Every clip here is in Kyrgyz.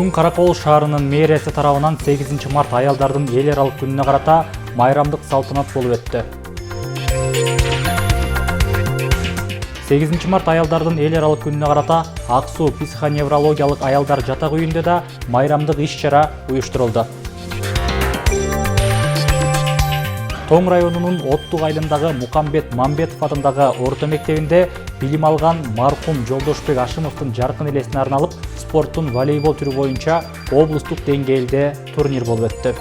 Бүгүн Каракол шаарынын мэриясы тарабынан 8 март аялдардын эл аралык күнүнө карата майрамдык салтанат болуп өттү. 8 март аялдардын эл аралык күнүнө карата Ак Суу психоневрологиялык аялдар жатак үйүндө да майрамдык иш-чара уюштурулду. Тоң районунун Оттук айылындагы Мукамбет Мамбетов атындагы орто мектебинде билим алган маркум Жолдошбек Ашимовдун жаркын элесине арналып спорттун волейбол түрү боюнча облустук деңгээлде турнир болуп өттү.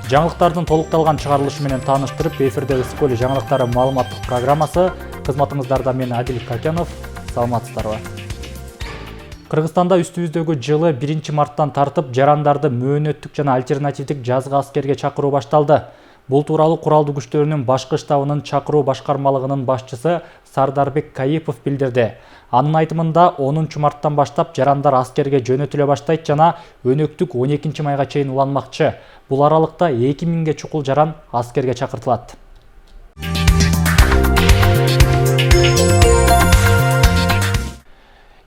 Жаңылыктардын толукталган чыгарылышы менен тааныштырып, эфирде Ысык-Көл жаңылыктары маалыматтык программасы. Кызматыңыздарда мен Адил Какенов. Саламатсыздарбы? Кыргызстанда үстүбүздөгү жылы 1 марттан тартып жарандарды мөөнөттүк жана альтернативдик жазгы аскерге чакыруу башталды. Бул тууралуу куралдуу күчтөрүнүн башкы штабынын чакыруу башкармалыгынын башчысы Сардарбек Кайипов билдирди. Анын айтымында 10 марттан баштап жарандар аскерге жөнөтүлө баштайт жана өнөктүк 12 майга чейин уланмакчы. Бул аралыкта 2000ге чукул жаран аскерге чакыртылат.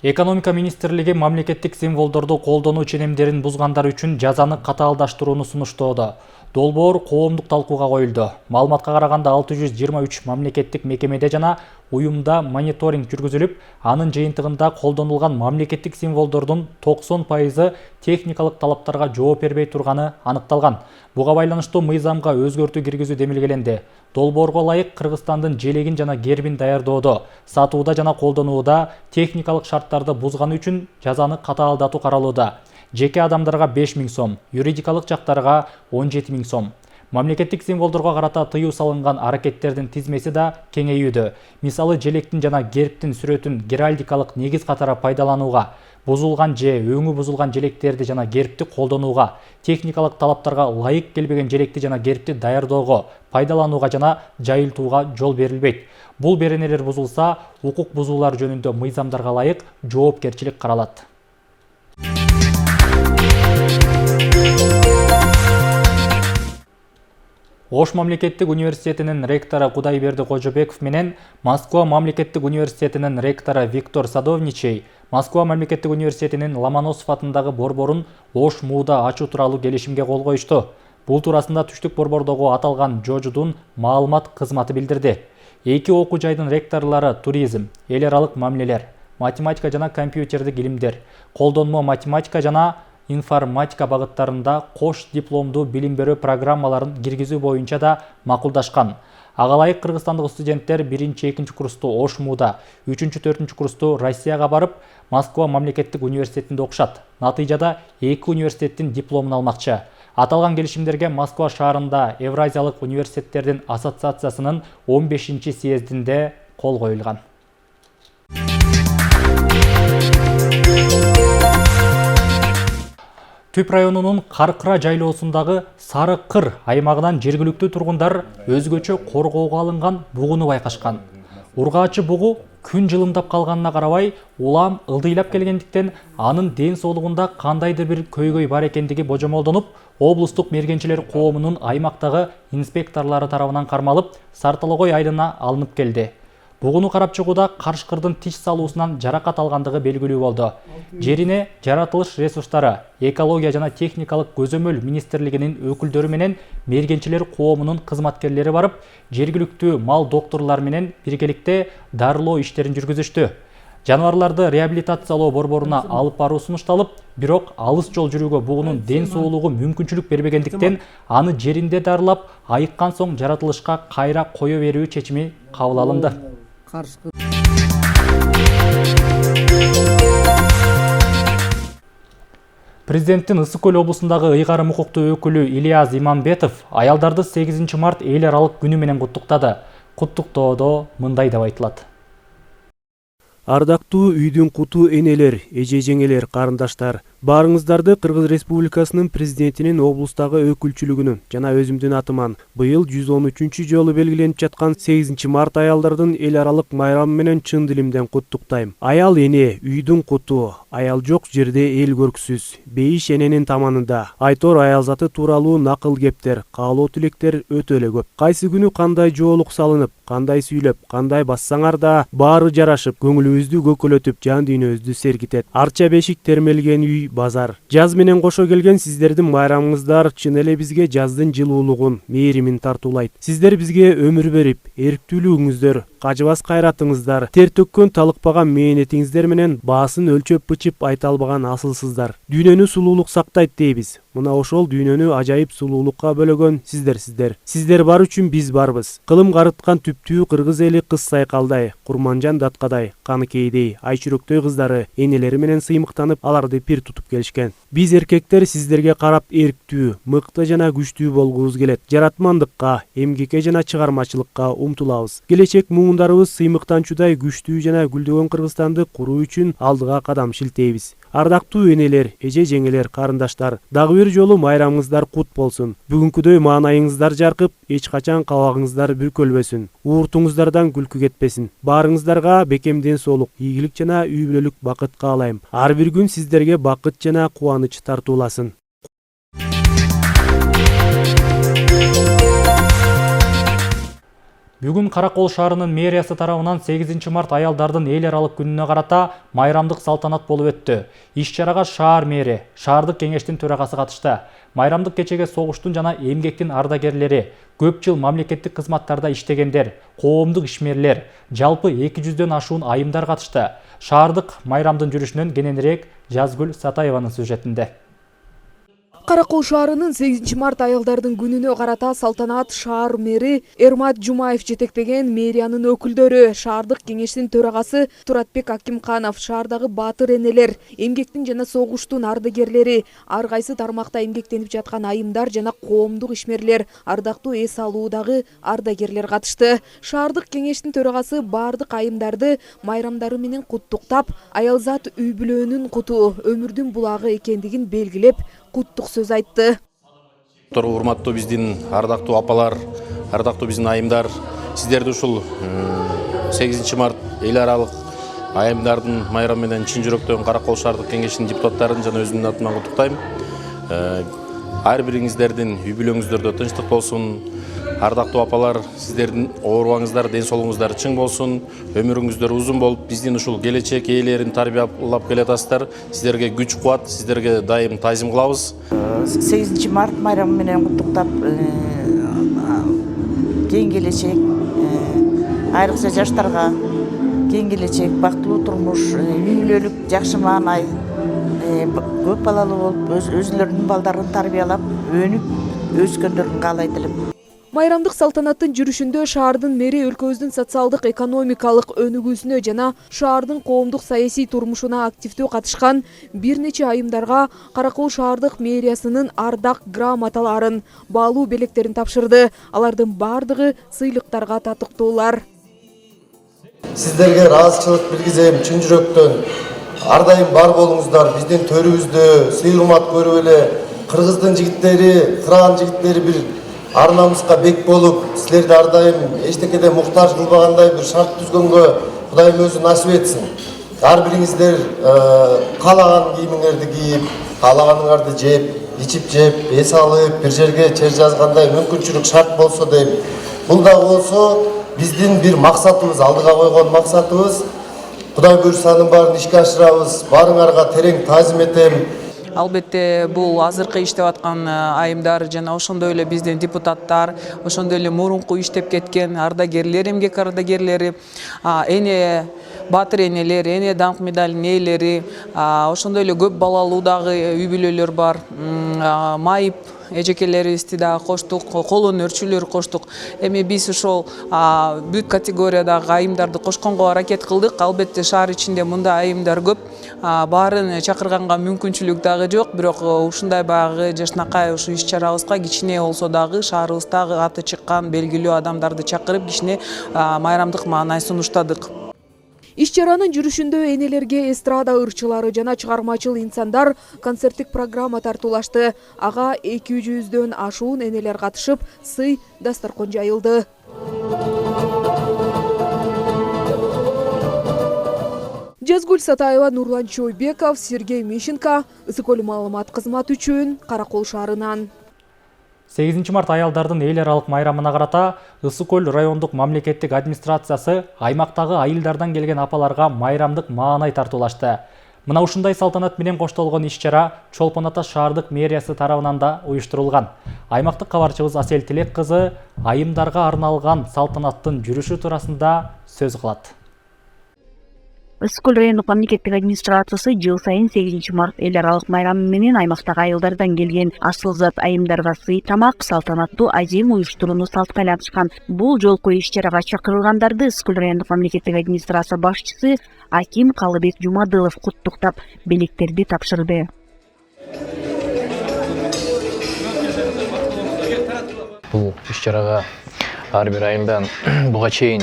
Экономика министрлиги мамлекеттик символдорду колдонуу ченемдерин бузгандар үчүн жазаны катаалдаштырууну сунуштоодо. Долбоор коомдук талкууга коюлду. Маалыматка караганда 623 мамлекеттик мекемеде жана уюмда мониторинг жүргүзүлүп, анын жыйынтыгында колдонулган мамлекеттик символдордун 90% техникалык талаптарга жооп бербей турганы аныкталган. Буга байланыштуу мыйзамга өзгөртүү киргизүү демилгеленди. Долбоорго ылайык Кыргызстандын желегин жана гербин даярдоодо, сатууда жана колдонууда техникалык шарттарды бузганы үчүн жазаны катаалдатуу каралууда. Жеке адамдарга 5000 сом, юридикалык жактарга 17000 сом. Мамлекеттик символдорго карата тыюу салынган аракеттердин тизмеси да кеңейүүдө. Мисалы, желектин жана гербтин сүрөтүн геральдикалык негиз катары пайдаланууга, бузулган же өңү бузулган желектерди жана гербти колдонууга, техникалык талаптарга ылайык келбеген желекти жана гербти даярдоого, пайдаланууга жана жайылтууга жол берилбейт. Бул беренелер бузулса, укук бузуулар жөнүндө мыйзамдарга ылайык жоопкерчилик каралат. Ош мамлекеттик университетинин ректору Кудайберди Кожобеков менен Москва мамлекеттик университетинин ректору Виктор Садовничий Москва мамлекеттик университетинин Ломоносов атындагы борборун Ош МУда ачуу тууралуу келишимге кол коюшту. Бул туурасында Түштүк борбордогу аталган ЖОЖдун маалымат кызматы билдирди. Эки окуу жайдын ректорлору туризм, эл аралык мамилелер, математика жана компьютердик илимдер, колдонмо математика жана информатика багыттарында кош дипломдуу билим берүү программаларын киргизүү боюнча да макулдашкан. Ага ылайык кыргызстандык студенттер 1-2 курсту Ош МУда, 3-4 курсту Россияга барып, Москва мамлекеттик университетинде окушат. Натыйжада эки университеттин дипломун алмакчы. Аталган келишимдерге Москва шаарында Евразиялык университеттердин ассоциациясынын 15-съездинде кол коюлган. Түп районунун Каркыра жайлоосундагы Сары Кыр аймагынан жергиликтүү тургундар өзгөчө коргоого алынган бугуну байкашкан. Ургаачы бугу күн жылымдап калганына карабай, улам ылдыйлап келгендиктен анын ден соолугунда кандайдыр бир көйгөй бар экендиги божомолдонуп, облустук мергенчилер коомунун аймактагы инспекторлору тарабынан кармалып, Сарталогой айылына алынып келди. Бугуну карап чыгууда карышкырдын тиш салуусунан жаракат алгандыгы белгилүү болду. Жерине жаратылыш ресурстары, экология жана техникалык көзөмөл министрлигинин өкүлдөрү менен мергенчилер коомунун кызматкерлери барып, жергиликтүү мал докторлору менен биргеликте дарылоо иштерин жүргүзүштү. Жаныбарларды реабилитациялоо борборуна алып баруу сунушталып, бирок алыс жол жүрүүгө бугунун ден соолугу мүмкүнчүлүк бербегендиктен аны жеринде дарылап, айыккан соң жаратылышка кайра кое берүү чечими кабыл алынды. Президенттин Ысык-Көл облусундагы ыйгарым укуктуу өкүлү Ильяз Иманбетов аялдарды 8 март эл аралык күнү менен куттуктады. Куттуктоодо мындай деп айтылат. Ардактуу үйдүн куту энелер, эже-жеңелер, карындаштар, баарыңыздарды Кыргыз Республикасынын президентинин облустагы өкүлчүлүгүнүн жана өзүмдүн атыман быйыл 113 жолу белгиленип жаткан 8 март аялдардын эл аралык майрамы менен чын дилимден куттуктайм. Аял эне, үйдүн куту, аял жок жерде эл көрксүз. Бейиш эненин таманында айтор аялзаты тууралуу накыл кептер, каалоо тилектер өтө эле көп. Кайсы күнү кандай жоолук салынып, кандай сүйлөп, кандай бассаңар да баары жарашып, көңүлүбүздү көкөлөтүп, жан дүйнөбүздү сергитет. Арча бешик термелген үй базар. Жаз менен кошо келген сиздердин майрамыңыздар чын эле бизге жаздын жылуулугун, мээримин тартуулайт. Сиздер бизге өмүр берип, эрктүүлүгүңүздөр, кажыбас кайратыңыздар, тер төккөн талыкпаган мээнетиңиздер менен баасын өлчөп бычып айта албаган асылсыздар. Дүйнөнү сулуулук сактайт дейбиз. Мына ошол дүйнөнү ажайып сулуулукка бөлөгөн сиздер. Сиздер бар үчүн биз барбыз. Кылым карыткан түптүү кыргыз эли кыз сайкалдай, Курманжан Даткадай, Каныкейдей, Айчүрөктөй кыздары энелери менен сыймыктанып аларды пир тутуп келишкен. Биз эркектер сиздерге карап эрктүү, мыкты жана күчтүү болгубуз келет. Жаратмандыкка, эмгекке жана чыгармачылыкка умтулабыз. Келечек муундарыбыз сыймыктанчудай күчтүү жана гүлдөгөн Кыргызстанды куруу үчүн алдыга кадам шилтейбиз. Ардактуу энелер, эже жеңелер, карындаштар, дагы бир жолу майрамыңыздар кут болсун. Бүгүнкүдөй маанайыңыздар жаркып, эч качан кабагыңыздар бүркөлбөсүн. Ууртуңуздардан күлкү кетпесин. Баарыңыздарга бекем ден соолук, ийгилик жана үй бүлөлүк бакыт каалайм. Ар бир күн сиздерге бакыт жана кубаныч тартууласын. Бүгүн Каракол шаарынын мэриясы тарабынан 8 март аялдардын эл аралык күнүнө карата майрамдык салтанат болуп өттү. Иш-чарага шаар мэри, шаардык кеңештин төрагасы катышты. Майрамдык кечеге согуштун жана эмгектин ардагерлери, көп жыл мамлекеттик кызматтарда иштегендер, коомдук ишмерлер, жалпы 200дөн ашуун айымдар катышты. Шаардык майрамдын жүрүшүнөн кененирээк Жазгүл Сатаеванын сюжетинде. Каракол шаарынын 8 март аялдардын күнүнө карата салтанат шаар мэри Эрмат Жумаев жетектеген мэриянын өкүлдөрү, шаардык кеңештин төрагасы Туратбек Акимканов, шаардагы баатыр энелер, эмгектин жана согуштун ардагерлери, ар кайсы тармакта эмгектенип жаткан айымдар жана коомдук ишмерлер, ардактуу эс алуудагы ардагерлер катышты. Шаардык кеңештин төрагасы бардык айымдарды майрамдары менен куттуктап, аялзат үй бүлөнүн куту, өмүрдүн булагы экендигин белгилеп, куттук сөз айтты. Урматтуу биздин ардактуу апалар, ардактуу биздин айымдар, сиздерди ушул 8 март эл аралык айымдардын майрамы менен чын жүрөктөн Каракол шаардык кеңешинин депутаттарын жана өзүмдүн атыман куттуктайм. Ар бириңиздердин үй бүлөңүздөрдө тынчтык болсун. Ардактуу апалар, сиздердин оорубаңыздар, ден соолугуңуздар чың болсун, өмүрүңүздөр узун болуп, биздин ушул келечек ээлерин тарбиялап келатасыздар. Сиздерге күч кубат, сиздерге дайым таазим кылабыз. 8 март майрамы менен куттуктап, кең келечек, айрыкча жаштарга кең келечек, бактылуу турмуш, үй бүлөлүк жакшы маанай, көп балалуу болуп, өзүлөрүнүн балдарын тарбиялап, өнүп өскөндөрүн каалайт элем. Майрамдык салтанаттын жүрүшүндө шаардын мэри өлкөбүздүн социалдык экономикалык өнүгүүсүнө жана шаардын коомдук саясий турмушуна активдүү катышкан бир нече айымдарга Каракол шаардык мэриясынын ардак грамоталарын, баалуу белектерин тапшырды. Алардын бардыгы сыйлыктарга татыктуулар. Сиздерге ыраазычылык билгизем чын жүрөктөн. Ар дайым бар болуңуздар, биздин төрүбүздө сый урмат көрүп эле кыргыздын жигиттери, кырган жигиттери бир ар намыска бек болуп, силерди ар дайым эчтекеде муктаж кылбагандай бир шарт түзгөнгө Кудайым өзү насип этсин. Ар бириңиздер каалаган кийимиңерди кийип, каалаганыңарды жеп, ичип жеп, эс алып, бир жерге чер жазгандай мүмкүнчүлүк шарт болсо дейм. Бул дагы болсо биздин бир максатыбыз, алдыга койгон максатыбыз. Кудай буйрса анын баарын ишке ашырабыз. Баарыңарга терең таазим этем. Албетте бул азыркы иштеп аткан айымдар жана ошондой эле биздин депутаттар, ошондой эле мурунку иштеп кеткен ардагерлер, эмгек ардагерлери, эне баатыр энелер, эне даңк медалынын ээлери, ошондой эле көп балалуудагы үй бүлөлөр бар, майып эжекелерибизди да коштук, кол өнөрчүлөр коштук. Эми биз ошол бүт категориядагы айымдарды кошконго аракет кылдык. Албетте шаар ичинде мындай айымдар көп. Баарын чакырганга мүмкүнчүлүк дагы жок, бирок ушундай баягы жашнакай ушу иш-чарабызга кичине болсо дагы шаарыбыздагы аты чыккан белгилүү адамдарды чакырып кичине майрамдык маанай сунуштадык. Иш-чаранын жүрүшүндө энелерге эстрада ырчылары жана чыгармачыл инсандар концерттик программа тартуулашты. Ага 200дөн ашуун энелер катышып, сый дастаркон жайылды. Жазгүл Сатаева, Нурлан Чойбеков, Сергей Мищенко, Ысыкөл маалымат кызматы үчүн Каракол шаарынан. 8 март аялдардын эл аралык майрамына карата Ысыкөл райондук мамлекеттик администрациясы аймактагы айылдардан келген апаларга майрамдык маанай тартуулашты. Мына ушундай салтанат менен коштолгон иш-чара Чолпон Ата шаардык мэриясы тарабынан да уюштурулган. Аймактык кабарчыбыз Асел Тилек кызы айымдарга арналган салтанаттын жүрүшү туурасында сөз кылат. Ыскөл райондук мамлекеттик администрациясы жыл сайын 8 март эл аралык майрамы менен аймактагы айылдардан келген асыл зат айымдарга сый тамак салтанаттуу азем уюштурууну салтка айланышкан. Бул жолку иш-чарага чакырылгандарды Ыскөл райондук мамлекеттик администрация башчысы Аким Калыбек Жумадылов куттуктап, белектерди тапшырды. Бул иш-чарага ар бир айылдан буга чейин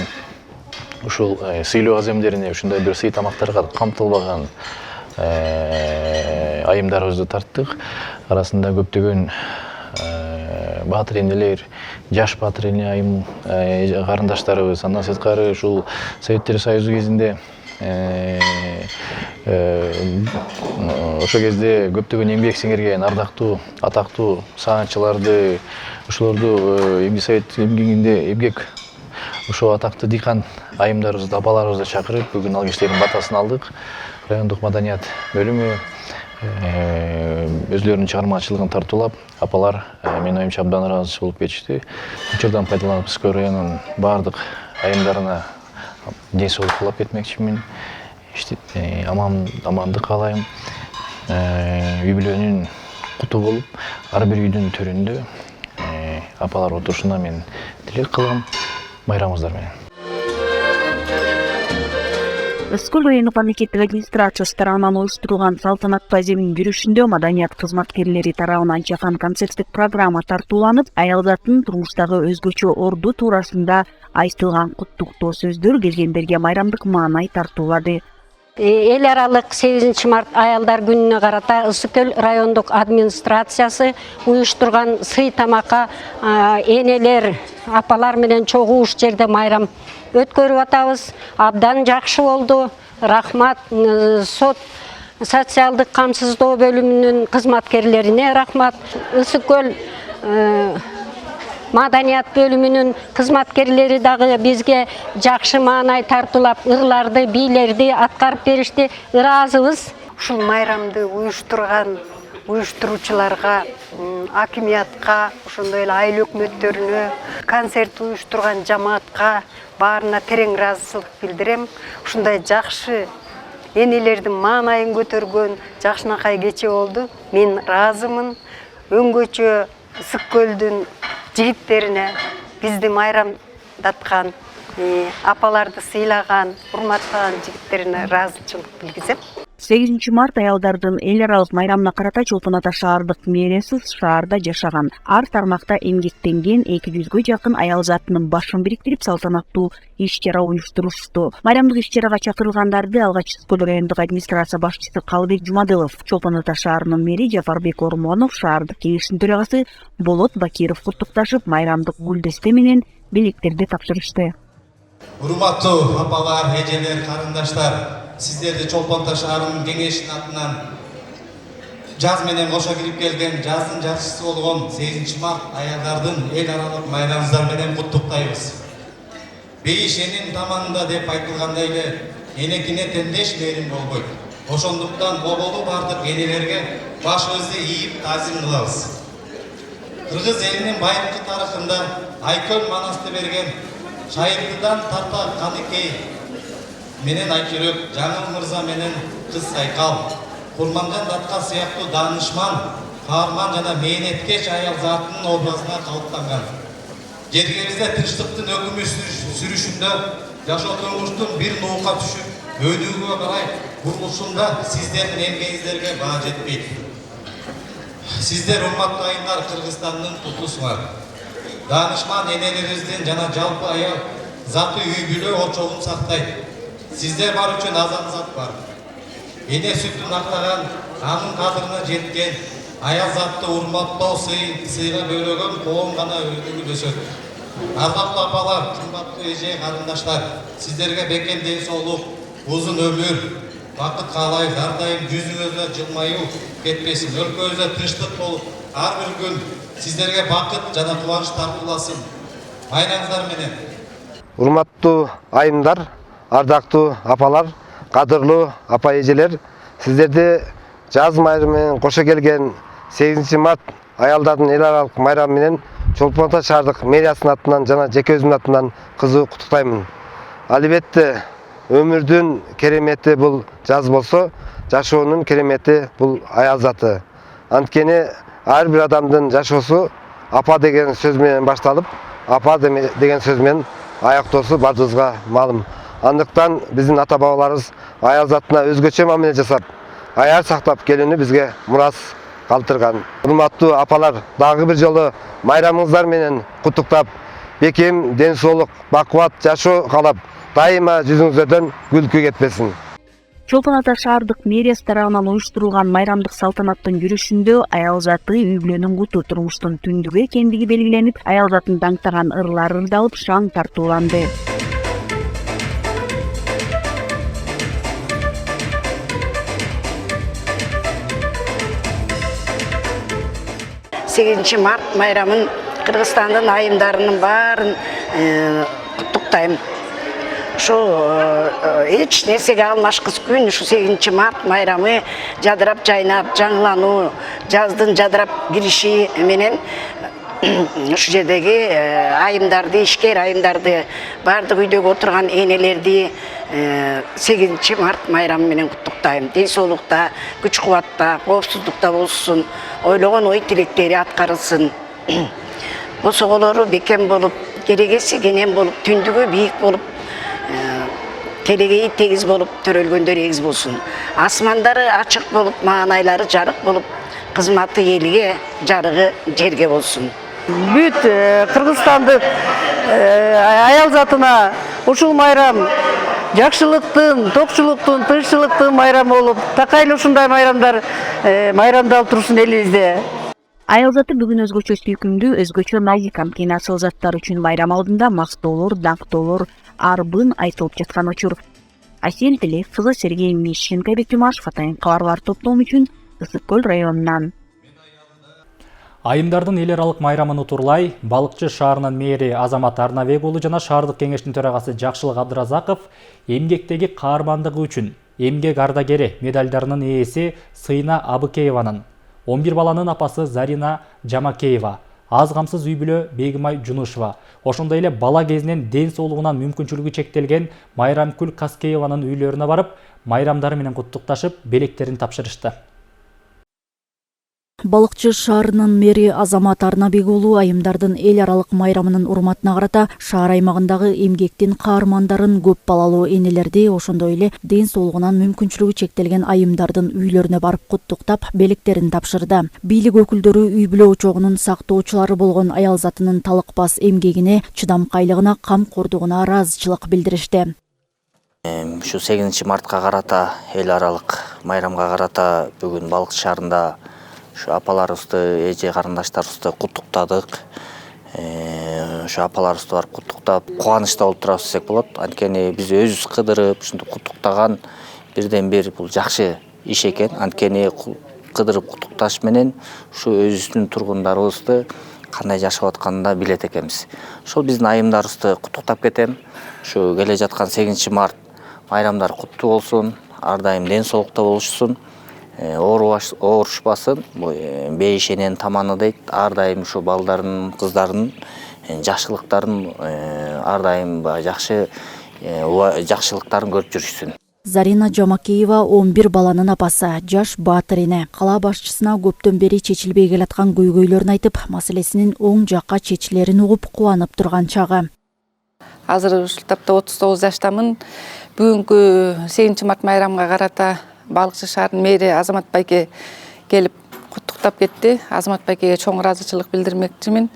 ушул сыйлоо аземдерине ушундай бир сый тамактарга камтылбаган айымдарыбызды тарттык. Арасында көптөгөн баатыр энелер, жаш баатыр эне айым карындаштарыбыз, андан сырткары ушул Советтер Союзу кезинде ошо кезде көптөгөн эмгек сиңирген ардактуу, атактуу саганчыларды, ошолорду Совет эмгегинде эмгек ошо атактуу дыйкан айымдарыбызды, апаларыбызды чакырып, бүгүн ал кишилердин батасын алдык. Райондук маданият бөлүмү өзлөрүнүн чыгармачылыгын тартуулап, апалар менин оюмча абдан ыраазы болуп кетишти. Учурдан пайдаланып Ыскөл районунун баардык айымдарына ден соолук каалап кетмекчимин. Амандык каалайм. Үй бүлөнүн куту болуп, ар бир үйдүн төрүндө апалар отурушуна мен тилек кылам. Байрамыңыздар менен. Ыскөл райондук мамлекеттик администрациясы тарабынан уюштурулган салтанаттуу аземдин жүрүшүндө маданият кызматкерлери тарабынан чакан концерттик программа тартууланып, айылдардын турмуштагы өзгөчө орду туурасында айтылган куттуктоо сөздөр келгендерге майрамдык маанай тартуулады. Эл аралык 8 март аялдар күнүнө карата Ыскөл райондук администрациясы уюштурган сый тамакка энелер, апалар менен чогуу жерде майрам өткөрүп атабыз. Абдан жакшы болду. Рахмат сот социалдык камсыздоо бөлүмүнүн кызматкерлерине рахмат. Ыскөл маданият бөлүмүнүн кызматкерлери дагы бизге жакшы маанай тартуулап, ырларды, бийлерди аткарып беришти. Ыраазыбыз. Ушул майрамды уюштуруучуларга, акимиятка, ошондой эле айыл өкмөттөрүнө, концерт уюштурган жамаатка баарына терең ыраазычылык билдирем. Ушундай жакшы энелердин маанайын көтөргөн жакшынакай кече болду. Мен ыраазымын. Өңгөчө Ыскөлдүн жигиттерине бизди майрамдаткан, апаларды сыйлаган, урматтаган жигиттерине ыраазычылык билгизем. 8 март аялдардын эл аралык майрамына карата Чолпон Ата шаардык мэриясы шаарда жашаган ар тармакта эмгектенген 200гө жакын аял затынын башын бириктирип салтанаттуу иш-чара уюштурушту. Майрамдык иш-чарага чакырылгандарды алгач Ыскөл райондук администрация башчысы Калыбек Жумадылов, Чолпон Ата шаарынын мэри Жафарбек Ормонов, шаардык кеңештин төрагасы Болот Бакиров куттукташып, майрамдык гүлдесте менен белектерди тапшырышты. Урматтуу апалар, эжелер, карындаштар, сиздерди Чолпон Ата шаарынын кеңешинин атынан жаз менен кошо кирип келген жаздын жакшысы болгон 8 март аялдардын эл аралык майрамыңыздар менен куттуктайбыз. Бейиш энин таманында деп айтылгандай эле энекине теңдеш мээрим болбойт. Ошондуктан оболу бардык энелерге башыбызды ийип таазим кылабыз. Кыргыз элинин байыркы тарыхында Айкөл манасты берген Шайырдыдан тарта Каныкей менен Айчүрөк, Жаңыл мырза менен Кыз Сайкал, Курманган Датка сыяктуу даанышман, каарман жана мээнеткеч аял затынын образына калыптанган. Жергебизде тынчтыктын өкүмү сүрүшүндө жашоо турмуштун бир нуука түшүп, өйдүүгө карай курулушунда сиздердин эмгегиңиздерге баа жетпейт. Сиздер урматтуу айымдар Кыргызстандын тутусуңар. Даанышман энелерибиздин жана жалпы аял заты үй бүлө очогун сактайт. Сиздер бар үчүн азан зат бар. Эне сүтүн актаган, анын кадырына жеткен, аял затты урматтоо сыйга бөлөгөн коом гана өнүгүп өсөт. Ардактуу апалар, кымбаттуу эже карындаштар, сиздерге бекем ден соолук, узун өмүр, бакыт каалайбыз. Ар дайым жүзүңүздө жылмаюу кетпесин, өлкөбүздө тынчтык болуп, ар бир күн сиздерге бакыт жана кубанч тартууласын. Майрамыңыздар менен. Урматтуу айымдар, ардактуу апалар, кадырлуу апа эжелер, Сиздерди жаз майрамы менен кошо келген 8 март аялдардын эл аралык майрамы менен Чолпон Ата шаардык мэриясынын атынан жана жеке өзүмдүн атынан кызуу куттуктаймын. Албетте өмүрдүн керемети бул жаз болсо, жашоонун керемети бул аял заты. Анткени ар бир адамдын жашоосу апа деген сөз менен башталып, апа деген сөз менен аяктоосу бардыгыбызга маалым. Андыктан биздин ата бабаларыбыз аял затына өзгөчө мамиле жасап, аяр сактап келүүнү бизге мурас калтырган. Урматтуу апалар, дагы бир жолу майрамыңыздар менен куттуктап, бекем ден соолук, бакубат жашоо каалап, дайыма жүзүңүздөрдөн күлкү кетпесин. Чолпон Ата шаардык мэриясы тарабынан уюштурулган майрамдык салтанаттын жүрүшүндө аял заты үй бүлөнүн куту турмуштун түндүгү экендиги белгиленип, аял затын даңктаган ырлар ырдалып, шаң тартууланды. 8 март майрамын Кыргызстандын айымдарынын баарын куттуктайм. Şu hiç nesege almaşkız gün şu 8 Mart bayramı jadırap jaynap жаңылануу, жаздын жадырап girişi menen şu jerdegi ayımdardı, işker ayımdardı, bardıq üydөгө oturgan enelерди 8 Mart bayramı menen kutluktayım. Den soolukta, güç kuvatта, коопсуздукта болсун, ойлогон ой тилектери аткарылсын. Босоголору бекем болуп, керегеси кенен болуп, түндүгү бийик болуп, келегеyi tegiz bolup, törölgөндөр egиз болсун. Асмандары ачык болуп, маанайлары жарык болуп, кызматы элге, жарыгы жерге болсун. Бүт Кыргызстандык аял затына ушул майрам жакшылыктын, токчулуктун, тынччылыктын майрамы болуп, такайлы ушундай майрамдар майрамдалып турсун элибизде. Аял заты бүгүн өзгөчө сүйкүмдүү, өзгөчө назикам кийин асыл заттар үчүн майрам алдында мактоолор, даңктоолор арбын айтылып жаткан учур. Асел Телефова, Сергей Мищенко, Бек Тумашев, Атайын кабарлар топтому үчүн Ысык Көл районунан. Айымдардын эл аралык майрамын утурлай, Балыкчы шаарынын мэри Азамат Арнабек уулу жана шаардык кеңештин төрагасы Жакшылык Абдыразаков эмгектеги каармандыгы үчүн эмгек ардагери медалдарынын ээси Сыйна Абыкееванын, 11 баланын апасы Зарина Жамакеева, аз камсыз үй бүлө Бегимай Жунушева, ошондой эле бала кезинен ден соолугунан мүмкүнчүлүгү чектелген Майрамкүл Каскееванын үйлөрүнө барып, майрамдары менен куттукташып, белектерин тапшырышты. Балыкчы шаарынын мэри Азамат Арнабек уулу айымдардын эл аралык майрамынын урматына карата шаар аймагындагы эмгектин каармандарын, көп балалуу энелерди, ошондой эле ден соолугунан мүмкүнчүлүгү чектелген айымдардын үйлөрүнө барып куттуктап, белектерин тапшырды. Бийлик өкүлдөрү үй бүлө очогунун сактоочулары болгон аял затынын талыкпас эмгегине, чыдамкайлыгына, камкордугуна ыраазычылык билдиришти. Şu 8 Mart'ka karata, el aralık bayramga karata bugün Balıkçı şaarында şu apalarыбызды, эже карындаштарыбызды куттуктадык. Şu apalarыбызды барып куттуктап, кубанычта болуп турабыз десек болот. Анткени биз өзүбүз кыдырып, ушинтип куттуктаган бирден бир бул жакшы иш экен. Анткени кыдырып куттукташ менен ушу өзүбүздүн тургундарыбызды кандай жашап атканын билет экенбиз. Ошол биздин айымдарыбызды куттуктап кетем. Şu келе жаткан 8 Март майрамдар куттуу болсун, ар дайым ден соолукта болушсун, оорушпасын, бейишенен таманы дейт, ар дайым ушу балдардын, кыздардын жакшылыктарын, ар дайым жакшы жакшылыктарын көрүп жүрүшсүн. Зарина Жамакеева 11 баланын апасы, жаш баатыр эне. Кала башчысына көптөн бери чечилбей келаткан көйгөйлөрүн айтып, маселесинин оң жакка чечилерин угуп кубанып турган чагы. Азыр ушул тапта 39 жаштамын. Бүгүнкү 8 Март майрамга карата Балыкчы шаарынын мэри Азамат байке келип куттуктап кетти. Азамат байкеге чоң ыраазычылык билдирмекчимин.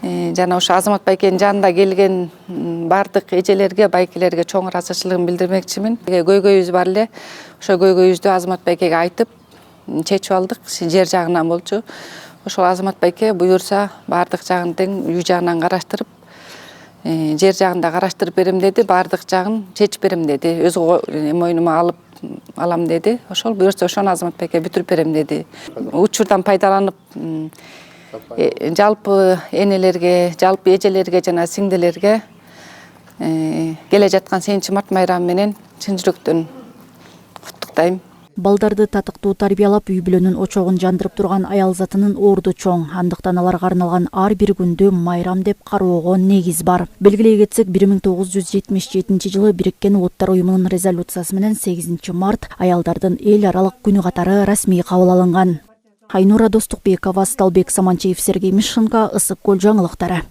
Жана ошо Азамат байкенин жанында келген бардык эжелерге, байкелерге чоң ыраазычылыгын билдирмекчимин. Көйгөйүбүз бар эле. Ошо көйгөйүбүздү Азамат байкеге айтып, чечип алдык. Жер жагынан болчу. Ошол Азамат байке буюрса бардык жагын тең үй жагынан караштырып, жер жагында караштырып берем деди, бардык жагын чечип берем деди. Өз мойнума алам деди. Ошол буюрса ошону Азамат байке бүтүрүп берем деди. Учурдан пайдаланып жалпы энелерге, жалпы эжелерге жана сиңдилерге келе жаткан 8 Март майрамы менен чын жүрөктөн куттуктайм. Балдарды татыктуу тарбиялап, үй бүлөнүн очогун жандырып турган аял затынын орду чоң. Андыктан аларга арналган ар бир күндү майрам деп кароого негиз бар. Белгилей кетсек, 1977 жылы Бириккен Улуттар уюмунун резолюциясы менен 8 март аялдардын эл аралык күнү катары расмий кабыл алынган. Айнура Достукбекова, Сталбек Саманчиев, Сергей Мишинка, Ысык Көл жаңылыктары.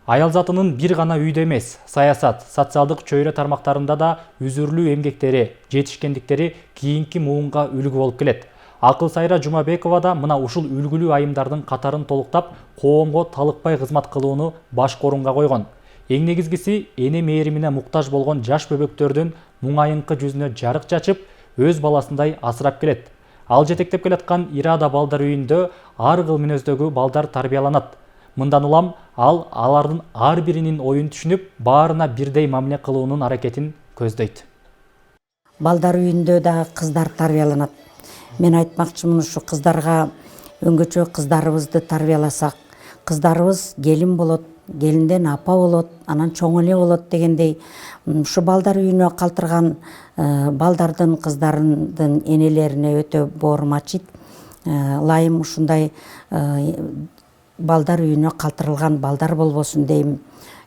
Аял затынын бир гана үйдө эмес, саясат, социалдык чөйрө тармактарында да үзүрлүү эмгектери, жетишкендиктери кийинки муунга үлгү болуп келет. Акыл Сайра Жумабекова да мына ушул үлгүлүү айымдардын катарын толуктап, коомго талыкпай кызмат кылууну башкы орунга койгон. Эң негизгиси, эне мээримине муктаж болгон жаш бөбөктөрдүн муңайыңкы жүзүнө жарык чачып, өз баласындай асырап келет. Ал жетектеп келаткан Ирада балдар үйүндө ар кыл мүнөздөгү балдар тарбияланат. Мындан улам алардын ар биринин оюн түшүнүп, баарына бирдей мамиле кылуунун аракетин көздөйт. Балдар үйүндө да кыздар тарбияланат. Мен айтмакчымын, ушу кыздарга өңгөчө кыздарыбызды тарбияласак, кыздарыбыз келин болот, келинден апа болот, анан чоң эле болот дегендей, ушу балдар үйүнө калтырган балдардын, кыздардын энелерине өтө боорум ачыйт. Ылайым ушундай балдар үйүнө калтырылган балдар болбосун дейм.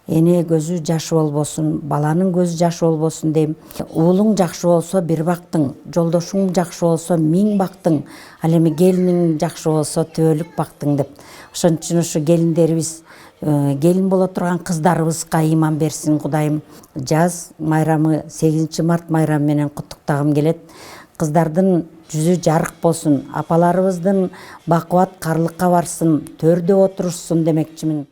Эне көзү жашы болбосун, баланын көзү жашы болбосун дейм. Уулуң жакшы болсо бир бактың, жолдошуң жакшы болсо миң бактың, ал эми келиниң жакшы болсо түбөлүк бактың деп. Ошон үчүн ушу келиндерибиз, келин боло турган кыздарыбызга ыйман берсин Кудайым. Жаз майрамы, 8 март майрамы менен куттуктагым келет. Кыздардын жүзү жарык болсун, апаларыбыздын бакубат карлыкка барсын, төрдө отурушсун демекчимин.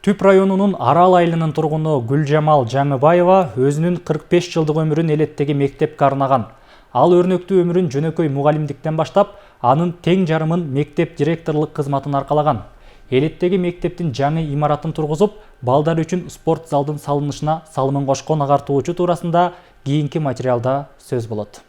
Түп районунун Арал айылынын тургуну Гүлжамал Жаңыбаева өзүнүн 45 жылдык өмүрүн элеттеги мектепке арнаган. Ал өрнөктүү өмүрүн жөнөкөй мугалимдиктен баштап, анын тең жарымын мектеп директорлук кызматын аркалаган. Элеттеги мектептин жаңы имаратын тургузуп, балдар үчүн спорт залдын салынышына салымын кошкон агартуучу туурасында кийинки материалда сөз болот.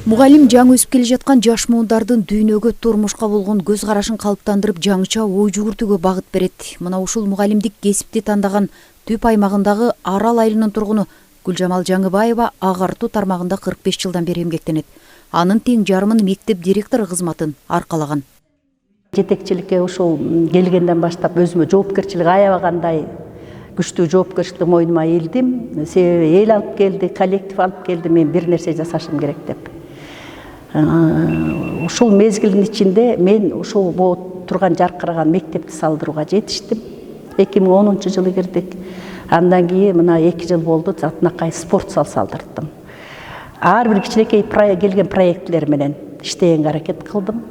Мугалим жаңы өсүп келе жаткан жаш муундардын дүйнөгө, турмушка болгон көз карашын калыптандырып, жаңыча ой жүгүртүүгө багыт берет. Мына ушул мугалимдик кесипти тандаган Түп аймагындагы Арал айылынын тургуну Гүлжамал Жаңыбаева агартуу тармагында 45 жылдан бери эмгектенет. Анын тең жарымын мектеп директору кызматын аркалаган. Жетекчиликке ушул келгенден баштап өзүмө жоопкерчилик аябагандай күчтүү жоопкерчиликти мойнума илдим. Себеби эл алып келди, коллектив алып келди, мен бир нерсе жасашым керек деп. Ушул мезгилдин ичинде мен ушул болуп турган жаркыраган мектепти салдырууга жетиштим. 2010 жылы кирдик. Андан кийин мына 2 жыл болду, Затынакай спорт зал салдырдым. Ар бир кичинекей келген проектлер менен иштегенге аракет кылдым.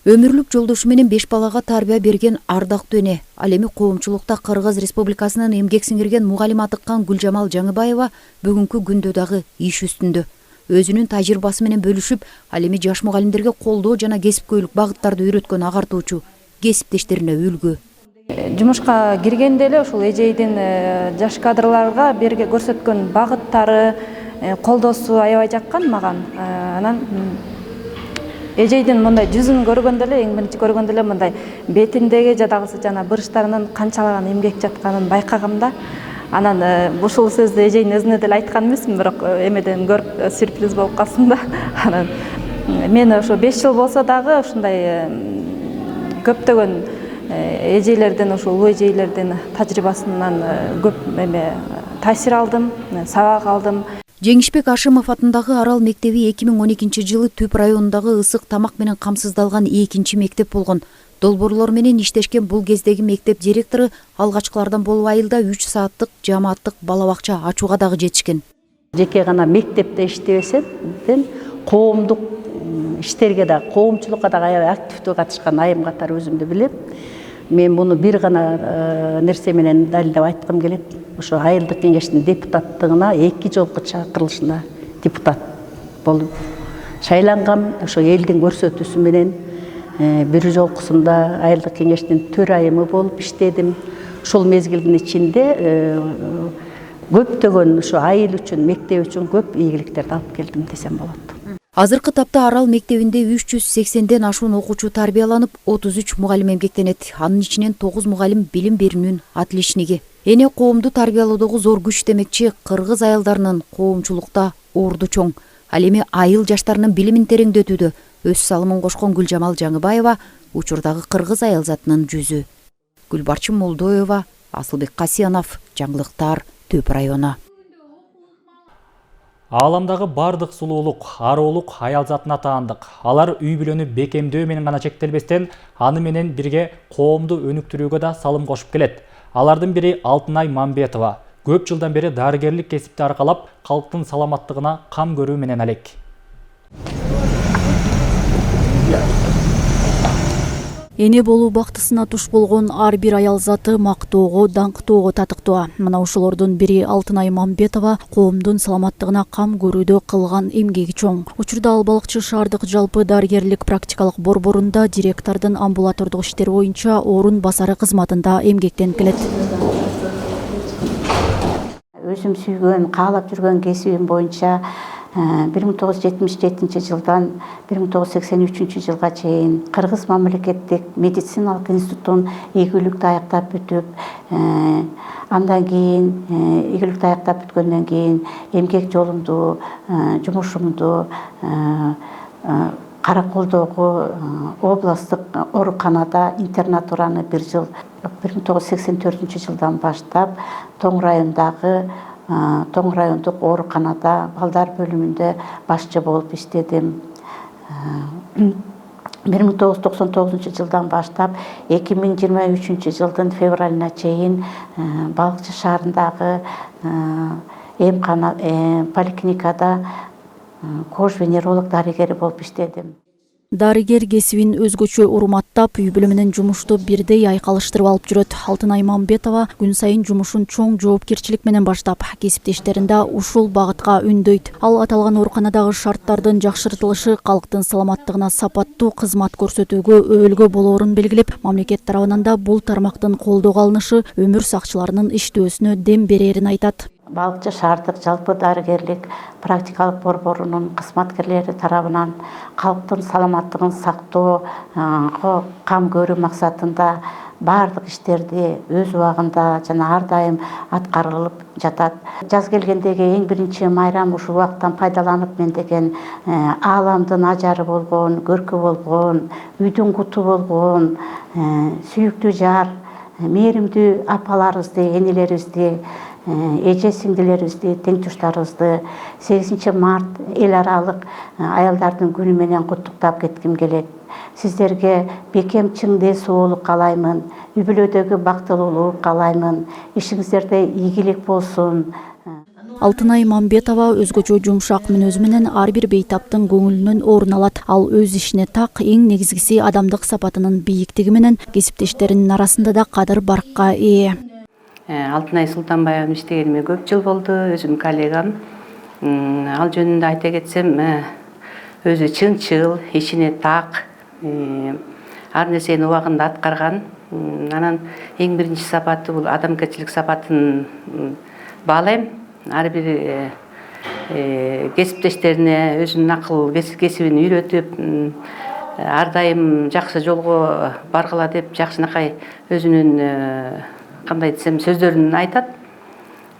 Өмүрлүк жолдошу менен 5 балага тарбия берген ардактуу эне, ал эми коомчулукта Кыргыз Республикасынын эмгек сиңирген мугалим атыккан Гүлжамал Жаңыбаева бүгүнкү күндө дагы иш үстүндө. Өзүнүн тажрыйбасы менен бөлүшүп, ал эми жаш мугалимдерге колдоо жана кесипкөйлүк багыттарды үйрөткөн агартуучу, кесиптештерине үлгү. Жумушка киргенде эле ушул эжейдин жаш кадрларга берге көрсөткөн багыттары, колдоосу аябай жаккан маган. Анан эжейдин мындай жүзүн көргөндө эле, эң биринчи көргөндө эле мындай бетиндеги жадагысы жана бырыштарынын канчалаган эмгек жатканын байкагам да. Анан ушул сөздү эжейдин өзүнө деле айткан эмесмин, бирок эмеден көрүп сюрприз болуп калсын да. Анан мен ошо 5 жыл болсо дагы ушундай көптөгөн эжейлерден, ошо улуу эжейлердин тажрыйбасынан көп таасир алдым, сабак алдым. Жеңишбек Ашимов атындагы Арал мектеби 2012 жылы Түп районундагы ысык тамак менен камсыздалган экинчи мектеп болгон. Долбоорлор менен иштешкен бул кездеги мектеп директору алгачкылардан болуп айылда 3 сааттык жамааттык бала бакча ачууга дагы жетишкен. Жеке гана мектепте иштебесен, коомдук иштерге да, коомчулукка да аябай активдүү катышкан айым катары өзүмдү билем. Мен муну бир гана нерсе менен далилдеп айткым келет. Ошо айылдык кеңештин депутаттыгына 2 жолку чакырылышына депутат болуп шайлангам. Ошо элдин көрсөтүүсү менен бир жолкусунда айылдык кеңештин төрайымы болуп иштедим. Ушул мезгилдин ичинде көптөгөн ошо айыл үчүн, мектеп үчүн көп ийгиликтерди алып келдим десем болот. Азыркы тапта Арал мектебинде 380ден ашуун окуучу тарбияланып, 33 мугалим эмгектенет. Анын ичинен 9 мугалим билим берүүнүн отличниги. Эне коомду тарбиялоодогу зор күч демекчи, кыргыз аялдарынын коомчулукта орду чоң. Ал эми айыл жаштарынын билимин тереңдөтүүдө өз салымын кошкон Гүлжамал Жаңыбаева учурдагы кыргыз аялзатынын жүзү. Гүлбарчын Молдоева, Асылбек Касьянов, Жаңылыктар, Төп району. Ааламдагы бардык сулуулук, ароолук аялзатына таандык. Алар үй бүлөнү бекемдөө менен гана чектелбестен, аны менен бирге коомду өнүктүрүүгө да салым кошуп келет. Алардын бири Алтынай Мамбетова. Көп жылдан бери дарыгерлик кесипти аркалап, калктын саламаттыгына кам көрүү менен алек. Эне болуу бактысына туш болгон ар бир аял заты мактоого, даңктоого татыктуу. Мына ошолордун бири Алтынай Мамбетова коомдун саламаттыгына кам көрүүдө кылган эмгеги чоң. Учурда ал Балыкчы шаардык жалпы дарыгерлик практикалык борборунда директордун амбулатордук иштер боюнча орун басары кызматында эмгектенип келет. Өзүм сүйгөн, каалап жүргөн кесибим боюнча 1977 жылдан 1983 жылга чейин Кыргыз мамлекеттик медициналык институтун ийгиликти аяктап бүтүп, андан кийин ийгиликти аяктап бүткөндөн кийин эмгек жолумду, жумушумду Караколдогу областтык ооруканада интернатураны 1 жыл 1984 жылдан баштап Тоң райондук ооруканада балдар бөлүмүндө башчы болуп иштедим. 1999 жылдан баштап 2023 жылдын февралына чейин Балыкчы шаарындагы поликлиникада кож-венеролог дарыгери болуп иштедим. Дарыгер кесибин өзгөчө урматтап, үй бүлүмүнүн жумушту бирдей айкалыштырып алып жүрөт. Алтынай Мамбетова күн сайын жумушун чоң жоопкерчилик менен баштап, кесиптештеринде ушул багытка үндөйт. Ал аталган ооруканадагы шарттардын жакшыртылышы калктын саламаттыгына сапаттуу кызмат көрсөтүүгө өбөлгө болоорун белгилеп, мамлекет тарабынан да бул тармактын колдоого алынышы өмүр сакчыларынын иштөөсүнө дем берерин айтат. Балыкчы шаардык жалпы дарыгерлик практикалык борборунун кызматкерлери тарабынан калктын саламаттыгын сактоого кам көрүү максатында бардык иштерди өз убагында жана ар дайым аткарылып жатат. Жаз келгендеги эң биринчи майрам ушул убакыттан пайдаланып мен деген ааламдын ажары болгон, көркү болгон, үйдүн куту болгон, сүйүктүү жар, мээримдүү апаларыбызды, энелерибизди, эже сиңдилерибизди, тең туштарыбызды 8 март эл аралык аялдардын күнү менен куттуктап кетким келет. Сиздерге бекем чың ден соолук каалаймын, үй бүлөдөгү бактылуулук каалаймын, ишиңиздерде ийгилик болсун. Алтынай Мамбетова өзгөчө жумшак мүнөзү менен ар бир бейтаптын көңүлүнөн орун алат. Ал өз ишине так, эң негизгиси адамдык сапатынын бийиктиги менен кесиптештеринин арасында да кадыр баркка ээ. Алтынай Султанбаеваны иштегениме көп жыл болду, өзүм коллегам. Ал жөнүндө айта кетсем, өзү чынчыл, ишине так, ар нерсени убагында аткарган. Анан эң биринчи сапаты бул адамгерчилик сапатын баалайм. Ар бир кесиптештерине өзүнүн акыл кесибин үйрөтүп, ар дайым жакшы жолго баргыла деп жакшынакай өзүнүн кандай десем сөздөрүн айтат.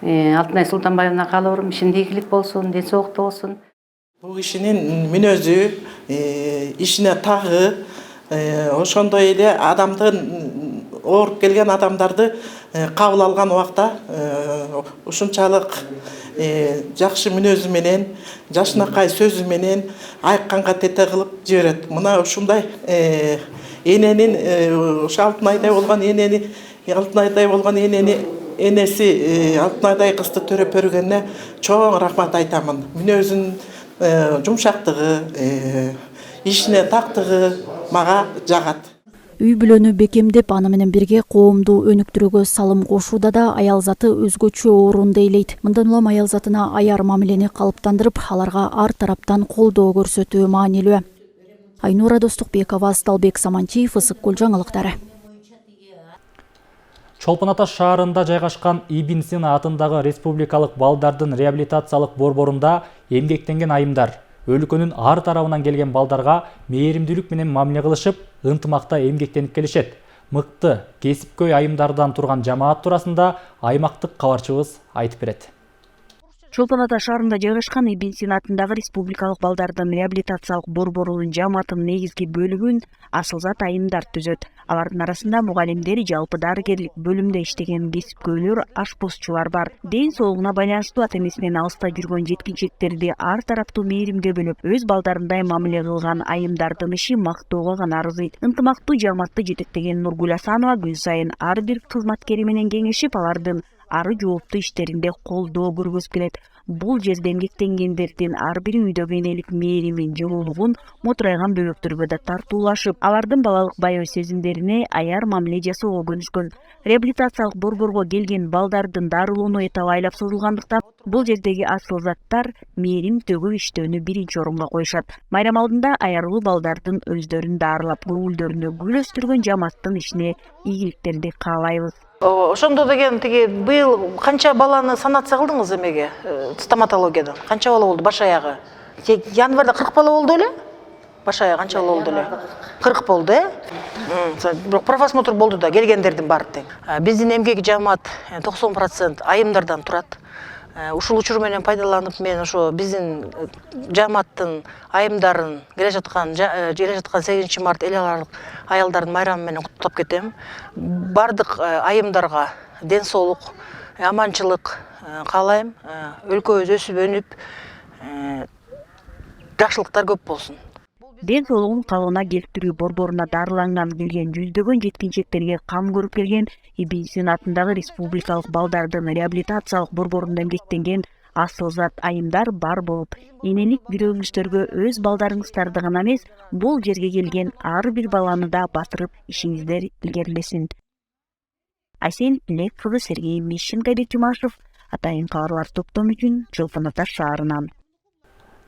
Алтынай Султанбаевна каалоорум ишинде ийгилик болсун, ден соолукта болсун. Бул кишинин мүнөзү, ишине тагы, ошондой эле адамдын ооруп келген адамдарды кабыл алган убакта ушунчалык жакшы мүнөзү менен, жакшынакай сөзү менен айыкканга тете кылып жиберет. Мына ушундай эненин Алтынайдай болгон энени энеси Алтынайдай кызды төрөп көргөнүнө чоң рахмат айтамын. Мүнөзүнүн жумшактыгы, ишине тактыгы мага жагат. Үй бүлөнү бекемдеп, аны менен бирге коомду өнүктүрүүгө салым кошууда да аял заты өзгөчө орунду ээлейт. Мындан улам аял затына аяр мамилени калыптандырып, аларга ар тараптан колдоо көрсөтүү маанилүү. Айнура Достукбекова, Сталбек Самантиев, Ысык Көл жаңылыктары. Чолпон Ата шаарында жайгашкан Ибн Сина атындагы республикалык балдардын реабилитациялык борборунда эмгектенген айымдар өлкөнүн ар тарабынан келген балдарга мээримдүүлүк менен мамиле кылышып, ынтымакта эмгектенип келишет. Мыкты, кесипкөй айымдардан турган жамаат туурасында аймактык кабарчыбыз айтып берет. Чолпон Ата шаарында жайгашкан Ибн Сина атындагы республикалык балдардын реабилитациялык борборунун жамаатынын негизги бөлүгүн асылзат айымдар түзөт. Алардын арасында мугалимдер, жалпы дарыгерлик бөлүмдө иштеген кесипкөйлөр, ашпозчулар бар. Ден соолугуна байланыштуу ата эмесинен алыста жүргөн жеткинчектерди ар тараптуу мээримге бөлөп, өз балдарындай мамиле кылган айымдардын иши мактоого гана арзыйт. Ынтымактуу жамаатты жетектеген Нургүл Асанова күн сайын ар бир кызматкери менен кеңешип, алардын ары жооптуу иштеринде колдоо көргөзүп келет. Бул жерде эмгектенгендердин ар бир үйдөгү энелик мээримин, жылуулугун мотурайган бөбөктөргө да тартуулашып, алардын балалык баяу сезимдерине аяр мамиле жасоого көнүшкөн. Реабилитациялык борборго келген балдардын дарылоону этабайлап созулгандыктан бул жердеги асыл заттар мээрим төгүп иштөөнү биринчи орунга коюшат. Майрам алдында аярылуу балдардын өздөрүн дарылап, көңүлдөрүнө гүл өстүргөн жамааттын ишине ийгиликтерди каалайбыз. Ошондо деген тиги быйыл канча баланы санация кылдыңыз эмеге? Стоматологиядан. Канча бала болду баш аягы? Январда 40 бала болду эле? Баш аягы канча бала болду эле? 40 болду, Бирок профосмотр болду да, келгендердин баары тең. Биздин эмгек жамаат 90% айымдардан турат. Ушул учур менен пайдаланып, мен ошо биздин жамааттын айымдарын келе жаткан 8 март эл аралык аялдардын майрамы менен куттуктап кетем. Бардык айымдарга ден соолук, аманчылык каалайм. Өлкөбүз өсүп өнүп, жакшылыктар көп болсун. Ден соолугун калыбына келтирүү борборуна дарыланган келген жүздөгөн жеткинчектерге кам көрүп келген Ибн Сина атындагы республикалык балдардын реабилитациялык борборунда эмгектенген асылзат айымдар бар болуп, энелик бирөөңүздөргө өз балдарыңыздарды гана эмес, бул жерге келген ар бир баланы да батырып ишиңиздер илгерилесин. Айсен Тилек кызы, Сергей Мишин, Гайбек Жумашев, Атайын кабарлар топтому үчүн Чолпон Ата шаарынан.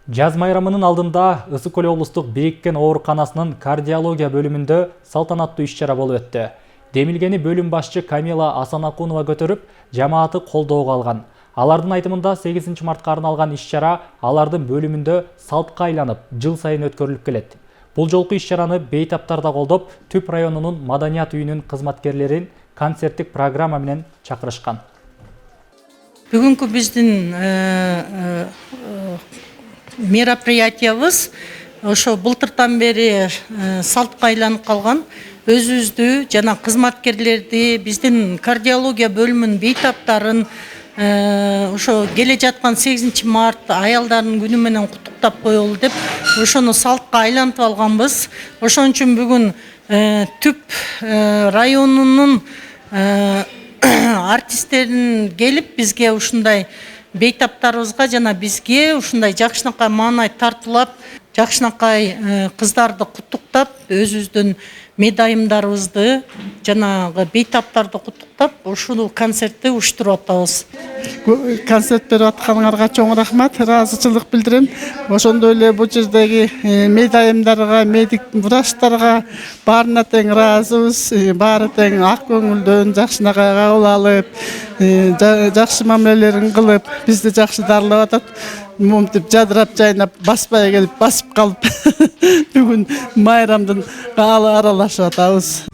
Жаз майрамынын алдында Ысык Көл облустук бириккен ооруканасынын кардиология бөлүмүндө салтанаттуу иш-чара болуп өттү. Демилгени бөлүм башчы Камила Асанакунова көтөрүп, жамааты колдоого алган. Алардын айтымында 8 мартка арналган иш-чара алардын бөлүмүндө салтка айланып, жыл сайын өткөрүлүп келет. Бул жолку иш-чараны бейтаптарда колдоп, Түп районунун маданият үйүнүн кызматкерлерин концерттик программа менен чакырышкан. Бүгүнкү биздин мероприятиябыз ошо былтыртан бери салтка айланып калган. Өзүбүздү жана кызматкерлерди, биздин кардиология бөлүмүнүн бейтаптарын ошо келе жаткан 8 март аялдардын күнү менен куттуктап коелу деп ошону салтка айлантып алганбыз. Ошон үчүн бүгүн Түп районунун артисттерин келип бизге ушундай бейтаптарыбызга жана бизге ушундай жакшынакай маанай тартуулап, жакшынакай кыздарды куттуктап, өзүбүздүн медайымдарыбызды жанагы бейтаптарды куттуктап, ушул концертти уюштуруп атабыз. Концерт берип атканыңарга чоң рахмат, ыраазычылык билдирем. Ошондой эле бул жердеги медайымдарга, медик врачтарга баарына тең ыраазыбыз. Баары тең ак көңүлдөн жакшынакай кабыл алып, жакшы мамилелерин кылып, бизди жакшы дарылап атат. Момтип жадырап жайнап баспай келип басып калып бүгүн майрамдын аралашып атабыз.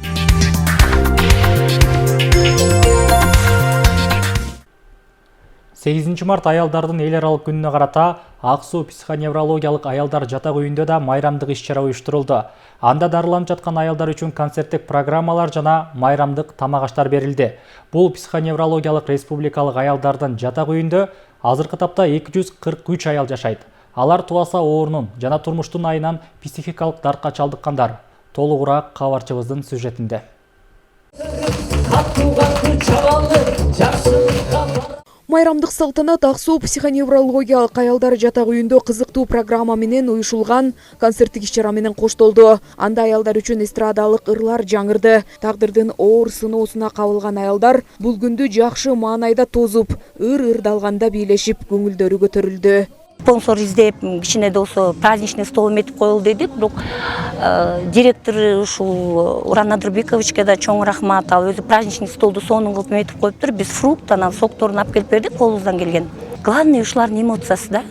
Сегизинчи март аялдардын эл аралык күнүнө карата Ак Суу психоневрологиялык аялдар жатак үйүндө да майрамдык иш-чара уюштурулду. Анда дарыланып жаткан аялдар үчүн концерттик программалар жана майрамдык тамак аштар берилди. Бул психоневрологиялык республикалык аялдардын жатак үйүндө азыркы тапта 243 аял жашайт. Алар туаса оорунун жана турмуштун айынан психикалык дартка чалдыккандар. Толугураак кабарчыбыздын сюжетинде. Майрамдык салтанат Ак Суу психоневрологиялык аялдар жатак үйүндө кызыктуу программа менен уюшулган концерттик иш-чара менен коштолду. Анда аялдар үчүн эстрадалык ырлар жаңырды. Тагдырдын оор сыноосуна кабылган аялдар бул күндү жакшы маанайда тосуп, ыр-ырдалганда бийлешип, көңүлдөрү көтөрүлдү. Спонсор издеп, кичине да болсо праздничный стол метип коелу дедик, бирок директор ушул Уран Адырбековичке да чоң рахмат. Ал өзү праздничный столду сонун кылып метип коюптур. Биз фрукт, анан сокторун алып келип бердик, колубуздан келген. Главный ушулардын эмоциясы да.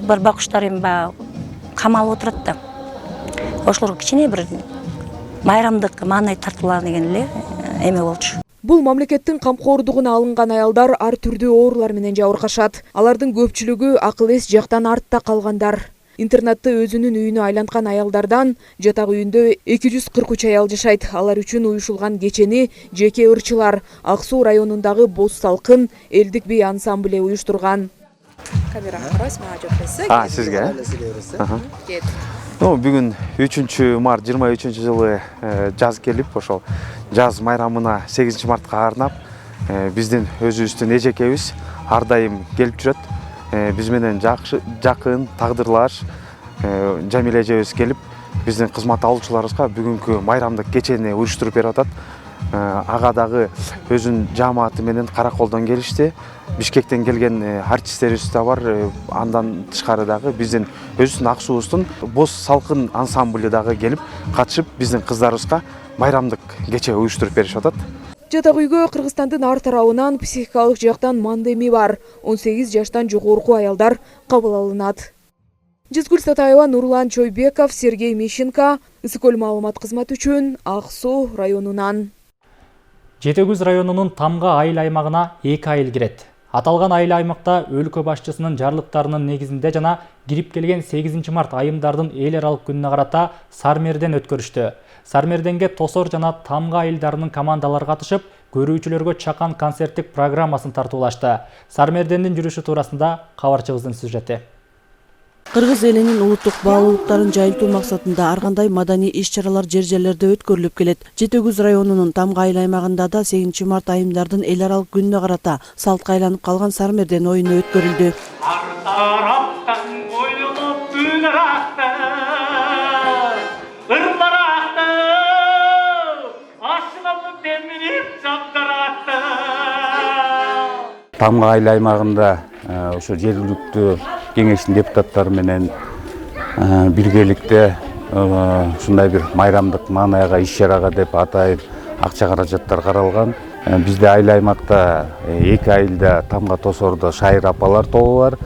бар бакуштар эми баягы камалып отурат да. Ошолорго кичине бир майрамдык маанай тартуулар деген эле эме болчу. Бул мамлекеттин камкордугуна алынган аялдар ар түрдүү оорулар менен жабыркашат. Алардын көпчүлүгү акыл эс жактан артта калгандар. Интернатты өзүнүн үйүнө айланткан аялдардан жатак үйүндө 243 аял жашайт. Алар үчүн уюшулган кечени жеке ырчылар Ак Суу районундагы Боз Салкын элдик би ансамбле уюштурган. Камерага карайсыз, мага жооп берсек. Сизге. Бүгүн 3 март 23-жылы жаз келип, ошол жаз майрамына 8 мартка арнап биздин өзүбүздүн эжекебиз ар дайым келип жүрөт. Биз менен жакын тагдырлаш Жамиле эжебиз келип, биздин кызмат алуучуларыбызга бүгүнкү майрамдык кечени уюштуруп берип атат. Ага дагы өзүнүн жааматы менен Караколдон келишти. Бишкектен келген артисттерибиз да бар. Андан тышкары дагы биздин өзүбүздүн Ак Суубуздун Боз Салкын ансамбле дагы келип катышып, биздин кыздарыбызга майрамдык кече уюштуруп беришип атат. Жатак үйгө Кыргызстандын ар тарабынан психикалык жактан мандеми бар. 18 жаштан жогорку аялдар кабыл алынат. Жезгүл Сатаева, Нурлан Чойбеков, Сергей Мищенко, Ысык көл маалымат кызматы үчүн Ак Суу районунан. Жети Күз районунун Тамга айыл аймагына 2 айыл кирет. Аталган айыл аймакта өлкө башчысынын жарлыктарынын негизинде жана кирип келген 8 март айымдардын эл аралык күнүнө карата Сармерден өткөрүштү. Сармерденге Тосор жана Тамга айылдарынын командалары катышып, көрүүчүлөргө чакан концерттик программасын тартуулашты. Сармердендин жүрүшү туурасында кабарчыбыздын сюжети. Кыргыз элинин улуттук баалуулуктарын жайылтуу максатында ар кандай маданий иш-чаралар жер-жерлерде өткөрүлүп келет. Жети Күз районунун Тамга айыл аймагында да 8 март айымдардын эл аралык күнүнө карата салтка айланып калган Сармерден оюну өткөрүлдү. Тамга айыл аймагында ошо жергиликтүү кеңештин депутаттары менен биргеликте ушундай бир майрамдык маанайга иш-чарага деп атайын акча каражаттар каралган. Бизде айыл аймакта 2 айылда Тамга Тосордо шайыр апалар тобу бар.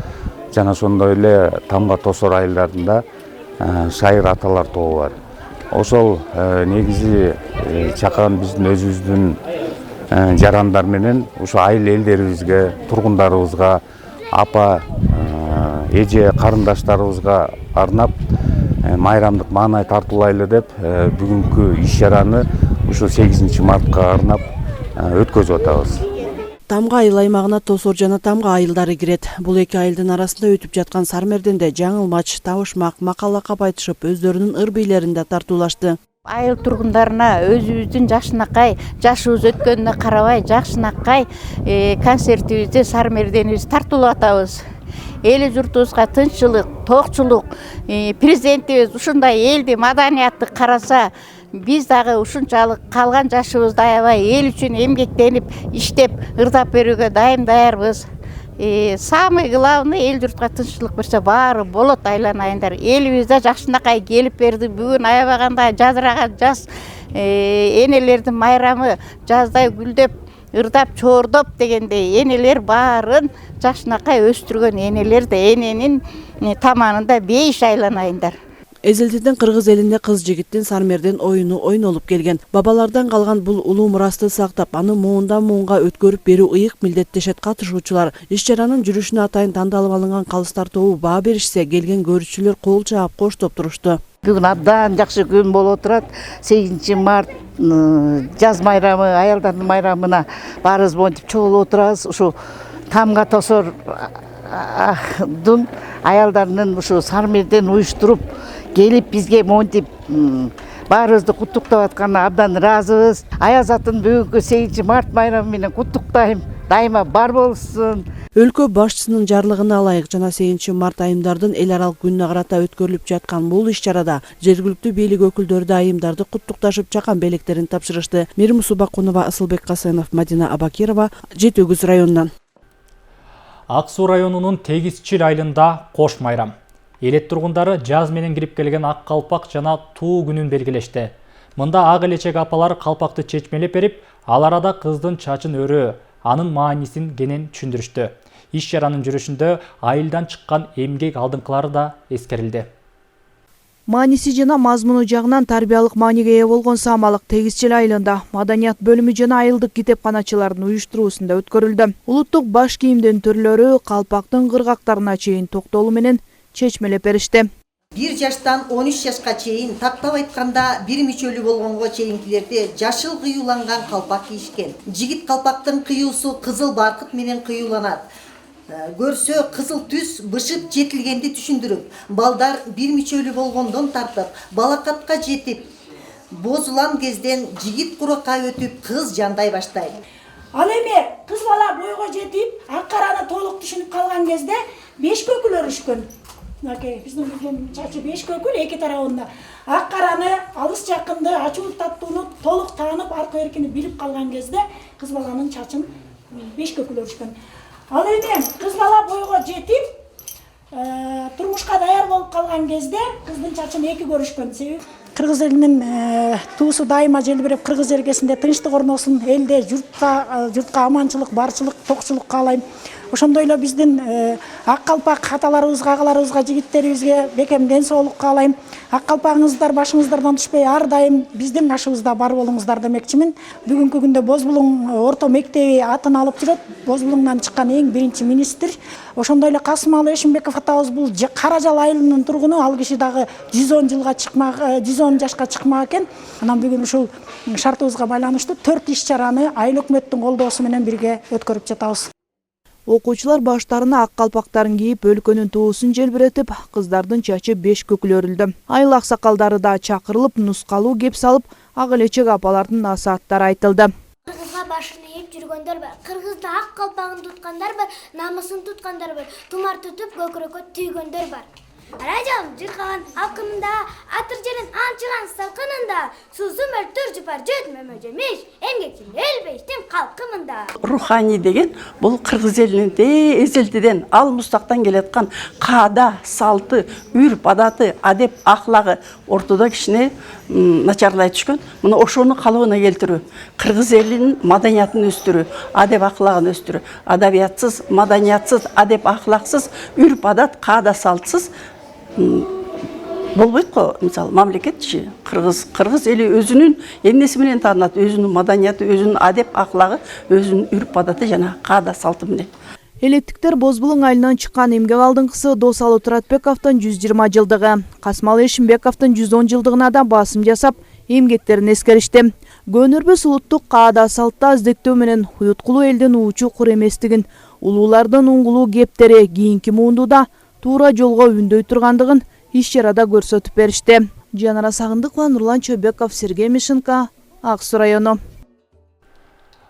Жана ошондой эле Тамга Тосор айылдарында шайыр аталар тобу бар. Ошол негизи чакан биздин өзүбүздүн жарандар менен ушу айыл элдерибизге, тургундарыбызга, апа, эже карындаштарыбызга арнап майрамдык маанай тартуулайлы деп бүгүнкү иш-чараны ушу 8 мартка арнап өткөзүп атабыз. Тамга айыл аймагына Тосор жана Тамга айылдары кирет. Бул 2 айылдын арасында өтүп жаткан Сармерденде жаңылмач, табышмак, макал лакап айтышып, өздөрүнүн ыр-бийлерин да тартуулашты. Айыл тургундарына өзүбүздүн жашынакай, жашыбыз өткөнүнө карабай, жакшынакай концертибизди Сармерденибизди тартуулап атабыз. Эли журтубузга тынччылык, токчулук, президентибиз ушундай элди маданиятты караса, биз дагы ушунчалык калган жашыбызды аябай эл үчүн эмгектенип, иштеп, ырдап берүүгө даярбыз. Самый главный эл журтка тынччылык берсе баары болот айланайындар. Элибизде жакшынакай келип берди. Бүгүн аябаганда жазыраган жаз энелердин майрамы, жаздай гүлдөп, ырдап, чоордоп дегендей энелер баарын жакшынакай өстүргөн энелер да эненин таманында бейиш айланайындар. Эзелтинден кыргыз элинде кыз жигиттин Сармерден оюну ойнолуп келген. Бабалардан калган бул улуу мурасты сактап, аны муундан муунга өткөрүп берүү ыйык милдеттешет катышуучулар. Иш-чаранын жүрүшүнө атайын тандалып алынган калыстар тобу баа беришсе, келген көрүүчүлөр кол чаап коштоп турушту. Бүгүн абдан жакшы күн болуп отурат. 8 март жаз майрамы, аялдардын майрамына баарыбыз монтип чогулуп отурабыз. Ушу Тамга Тосор аялдарынын ушу Сармерден уюштуруп келип бизге монтип баарыбызды куттуктап атканына абдан ыраазыбыз. Аязаттын бүгүнкү 8 март майрамы менен куттуктайм. Дайыма бар болсун. Өлкө башчысынын жарлыгына ылайык жана 8 март айымдардын эл аралык күнүнө карата өткөрүлүп жаткан бул иш-чарада жергиликтүү бийлик өкүлдөрү да айымдарды куттукташып чакан белектерин тапшырышты. Мирим Субакунова, Асылбек Касенов, Мадина Абакирова, Жети Күз районунан. Ак Суу районунун Тегизчил айылында кош майрам. Элет тургундары жаз менен кирип келген ак калпак жана туу күнүн белгилешти. Мында ак элечек апалар калпакты чечмелеп берип, ал арада кыздын чачын өрөө, анын маанисин кенен түшүндүрүштү. Иш чаранын жүрүшүндө айылдан чыккан эмгек алдыңкылары да эскерилди. Мааниси жана мазмуну жагынан тарбиялык мааниге ээ болгон Самалык Тегизчил айылында маданият бөлүмү жана айылдык китепканачылардын уюштуруусунда өткөрүлдү. Улуттук баш кийимдин түрлөрү, калпактын кыргактарына чейин токтолуу менен чечмелеп беришти. 1 жаштан 13 жашка чейин, тактап айтканда 1 мүчөлүү болгонго чейинкилерде жашыл кыюуланган калпак кийишкен. Жигит калпактын кыюусу кызыл баркыт менен кыюуланат. Көрсө кызыл түс бышып жетилгенди түшүндүрүп, балдар 1 мүчөлүү болгондон тартып, балакатка жетип, бозулан кезден жигит куракка өтүп, кыз жандай баштайт. Ал эми кыз бала бойго жетип, ак караны толук түшүнүп калган кезде 5 көкүл өрүшкөн. Биздин кыздын чачы 5 көкүл эки тарабында. Ак караны, алыс жакынды, ачуу таттууну толук таанып, аркы эркини билип калган кезде кыз баланын чачын 5 көкүл өрүшкөн. Ал эми кыз бала бойго жетип, турмушка даяр болуп калган кезде кыздын чачын 2 көрүшкөн. Себеби кыргыз элинин туусу дайыма желбиреп, кыргыз эргесинде тынчтык орносун, элде журтка аманчылык, барчылык, токчулук каалайм. Ошондой эле биздин ак калпак аталарыбызга, агаларыбызга, жигиттерибизге бекем ден соолук каалайм. Ак калпагыңыздар башыңыздардан түшпөй, ар дайым биздин башыбызда бар болуңуздар демекчимин. Бүгүнкү күндө Бозбулуң орто мектеби атын алып жүрөт. Бозбулуңдан чыккан эң биринчи министр. Ошондой эле Касымалы Эшимбеков атабыз бул Каражал айылынын тургуну, ал киши дагы 110 жашка чыкмак экен. Анан бүгүн ушул шартыбызга байланыштуу 4 иш чараны айыл өкмөттүн колдоосу менен бирге өткөрүп жатабыз. Окуучулар баштарына ак калпактарын кийип, өлкөнүн туусун желбиретип, кыздардын чачы 5 көкүл өрүлдү. Айыл аксакалдары да чакырылып, нускалуу кеп салып, ак элечек апалардын насааттары айтылды. Кыргызга башын ийип жүргөндөр бар. Кыргызда ак калпагын туткандар бар, намысын туткандар бар, тумар тутуп көкүрөккө түйгөндөр бар. Райжам жыркаган алкымында, атыр жерин анчыган салкынында, сузу мөлтөр жупар жөтмөмө жемиш, эмгектин элбештин калкымында. Рухани деген бул кыргыз элинде эзелдиден ал мустактан келаткан каада, салты, үрп адаты, адеп, ахлагы ортодо кичине начарлай түшкөн. Мына ошону калыбына келтирүү, кыргыз элинин маданиятын өстүрүү, адеп ахлагын өстүрүү. Адабиятсыз, маданиятсыз, адеп ахлаксыз, үрп адат, каада, салтсыз болбойт го. Мисалы, мамлекетчи кыргыз эли өзүнүн эмнеси менен таанат, өзүнүн маданияты, өзүнүн адеп ахлагы, өзүнүн үрп адаты жана каада салты менен. Элеттиктер Бозбулуң айылынан чыккан эмгек алдыңкысы Досалы Туратбековдун 120 жылдыгы, Касымалы Эшимбековдун 110 жылдыгына да басым жасап, эмгектерин эскеришти. Көнүрбүс улуттук каада салтта издектөө менен уюткулуу элдин уучу кур эместигин, улуулардын уңгулуу кептери кийинки муундуда туура жолго үндөй тургандыгын иш чарада көрсөтүп беришти. Жанара Сагындыкова, Нурлан Чөбеков, Сергей Мишенко, Ак Суу району.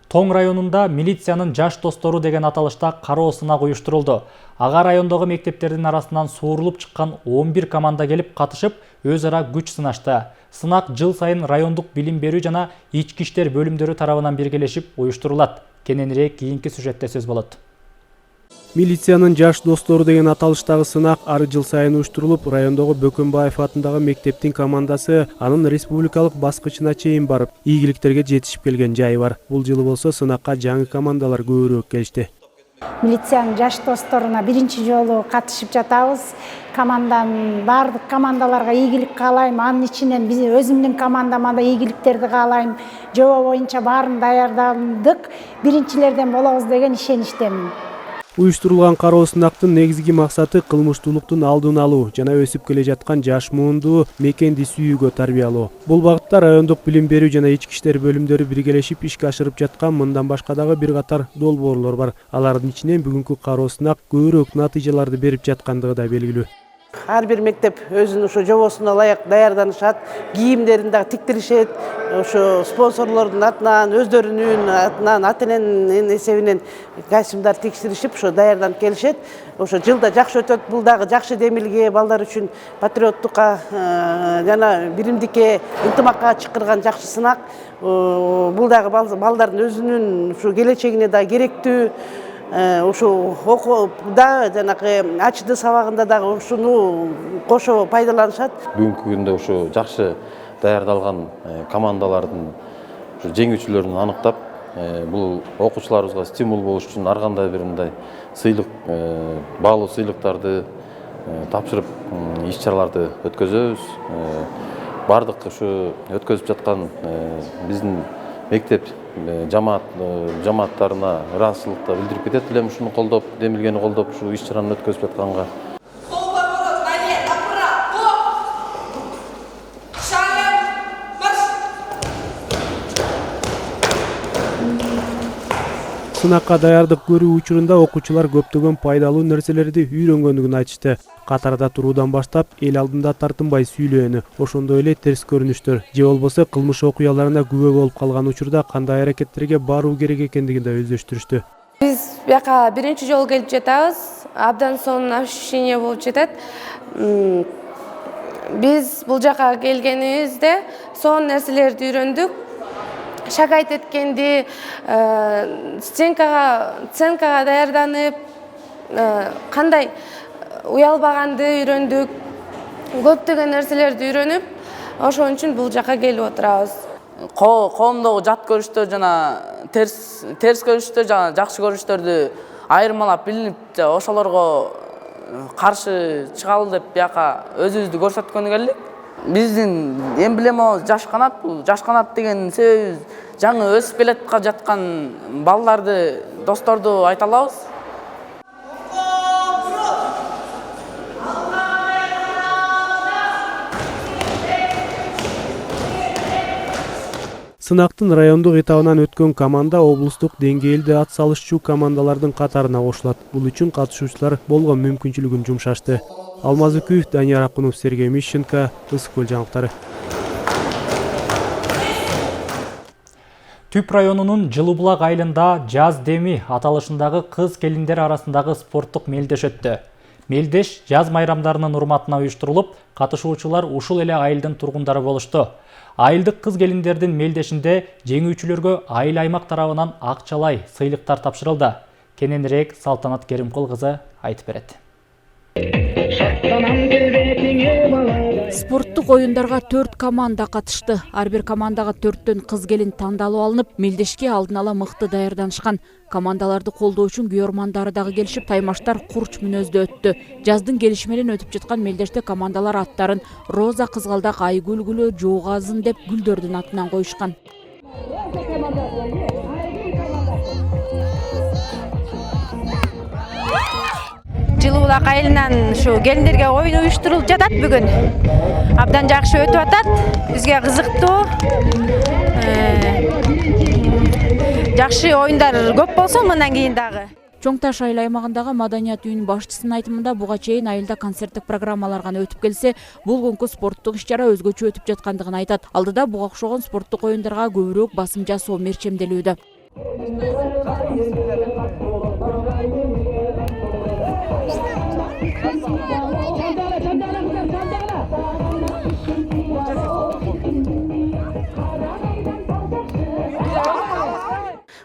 Тоң районунда милициянын жаш достору деген аталышта кароо сынак уюштурулду. Ага райондогу мектептердин арасынан суурулуп чыккан 11 команда келип катышып, өз ара күч сынашты. Сынак жыл сайын райондук билим берүү жана ички иштер бөлүмдөрү тарабынан биргелешип уюштурулат. Кененирээк кийинки сюжетте сөз болот. Милициянын жаш достору деген аталыштагы сынак ар жыл сайын уюштурулуп, райондогу Бөкөнбаев атындагы мектептин командасы анын республикалык баскычына чейин барып, ийгиликтерге жетишип келген жайы бар. Бул жылы болсо сынакка жаңы командалар көбүрөөк келишти. Милициянын жаш досторуна биринчи жолу катышып жатабыз. Бардык командаларга ийгилик каалайм. Анын ичинен биз өзүмдүн командама да ийгиликтерди каалайм. Жоба боюнча баарын даярдадык. Биринчилерден болобуз деген ишеничтемин. Уюштурулган кароо сынактын негизги максаты кылмыштуулуктун алдын алуу жана өсүп келе жаткан жаш муунду мекенди сүйүүгө тарбиялоо. Бул багытта райондук билим берүү жана ички иштер бөлүмдөрү биргелешип ишке ашырып жаткан мындан башка дагы бир катар долбоорлор бар. Алардын ичинен бүгүнкү кароо сынак көбүрөөк натыйжаларды берип жаткандыгы да белгилүү. Ар бир мектеп өзүнүн ошо жобосуна ылайык даярданышат, кийимдерин дагы тиктиришет. Ошо спонсорлордун атынан, өздөрүнүн атынан, ата-эненин эсебинен кайсымдар текшеришип, ошо даярданып келишет. Ошо жылда жакшы өтөт. Бул дагы жакшы демилге, балдар үчүн патриоттукка жана биримдикке, ынтымакка чакырган жакшы сынак. Бул дагы балдардын өзүнүн ушу келечегине да керектүү. Ошо окууда жанагы ачты сабагында дагы ушуну кошо пайдаланышат. Бүгүнкү күндө ошо жакшы даярдалган командалардын жеңүүчүлөрүн аныктап, бул окуучуларыбызга стимул болуш үчүн ар кандай бир мындай сыйлык, баалуу сыйлыктарды тапшырып иш-чараларды өткөзөбүз. Бардык ушу өткөзүп жаткан биздин мектеп жамааттарына ыраазычылыкты билдирип кетет элем, ушуну колдоп, демилгени колдоп, ушу иш-чараны өткөзүп жатканга. Сынакка даярдык көрүү учурунда окуучулар көптөгөн пайдалуу нерселерди үйрөнгөндүгүн айтышты. Катарда туруудан баштап эл алдында тартынбай сүйлөөнү, ошондой эле терс көрүнүштөр же болбосо кылмыш окуяларына күбө болуп калган учурда кандай аракеттерге баруу керек экендигин да өздөштүрүштү. Биз бияка биринчи жолу келип жатабыз. Абдан сонун ощущение болуп жатат. Биз бул жака келгенибизде сонун нерселерди үйрөндүк. Шагайт эткенди, сценкага даярданып, кандай уялбаганды үйрөндүк. Көптөгөн нерселерди үйрөнүп, ошон үчүн бул жака келип отурабыз. Коомдогу жат көрүштөр жана терс көрүштөр жана жакшы көрүштөрдү айырмалап билинип, ошолорго каршы чыгалы деп бияка өзүбүздү көрсөткөнү келдик. Биздин эмблемабыз жаш канат. Бул жаш канат деген себебибиз жаңы өсүп келе жаткан балдарды, досторду айта алабыз. Сынактын райондук этабынан өткөн команда облустук деңгээлде ат салышчу командалардын катарына кошулат. Бул үчүн катышуучулар болгон мүмкүнчүлүгүн жумшашты. Алмаз Үкүев, Данияр Акунов, Сергей Мищенко, Ысык Көл жаңылыктары. Түп районунун Жылыбулак айылында жаз деми аталышындагы кыз келиндер арасындагы спорттук мелдеш өттү. Мелдеш жаз майрамдарынын урматына уюштурулуп, катышуучулар ушул эле айылдын тургундары болушту. Айылдык кыз келиндердин мелдешинде жеңүүчүлөргө айыл аймак тарабынан акчалай сыйлыктар тапшырылды. Кененирээк Салтанат Керимкул кызы айтып берет. Спорттук оюндарга 4 команда катышты. Ар бир командага 4төн кыз келин тандалып алынып, мелдешке алдын ала мыкты даярданышкан. Командаларды колдоо үчүн күйөрмандары дагы келишип, таймаштар курч мүнөздө өттү. Жаздын келиши менен өтүп жаткан мелдеште командалар аттарын Роза Кызгалдак, Айгүл Гүлү, Жоогазын деп гүлдөрдүн атынан коюшкан. Жылыбулак айылынан ушу келиндерге оюн уюштурулуп жатат бүгүн. Абдан жакшы өтүп атат. Бизге кызыктуу. Жакшы оюндар көп болсун мындан кийин дагы. Чоң Таш айыл аймагындагы маданият үйүнүн башчысынын айтымында буга чейин айылда концерттик программалар гана өтүп келсе, болгонку спорттук иш-чара өзгөчө өтүп жаткандыгын айтат. Алдыда буга окшогон спорттук оюндарга көбүрөөк басым жасоо мерчемделүүдө.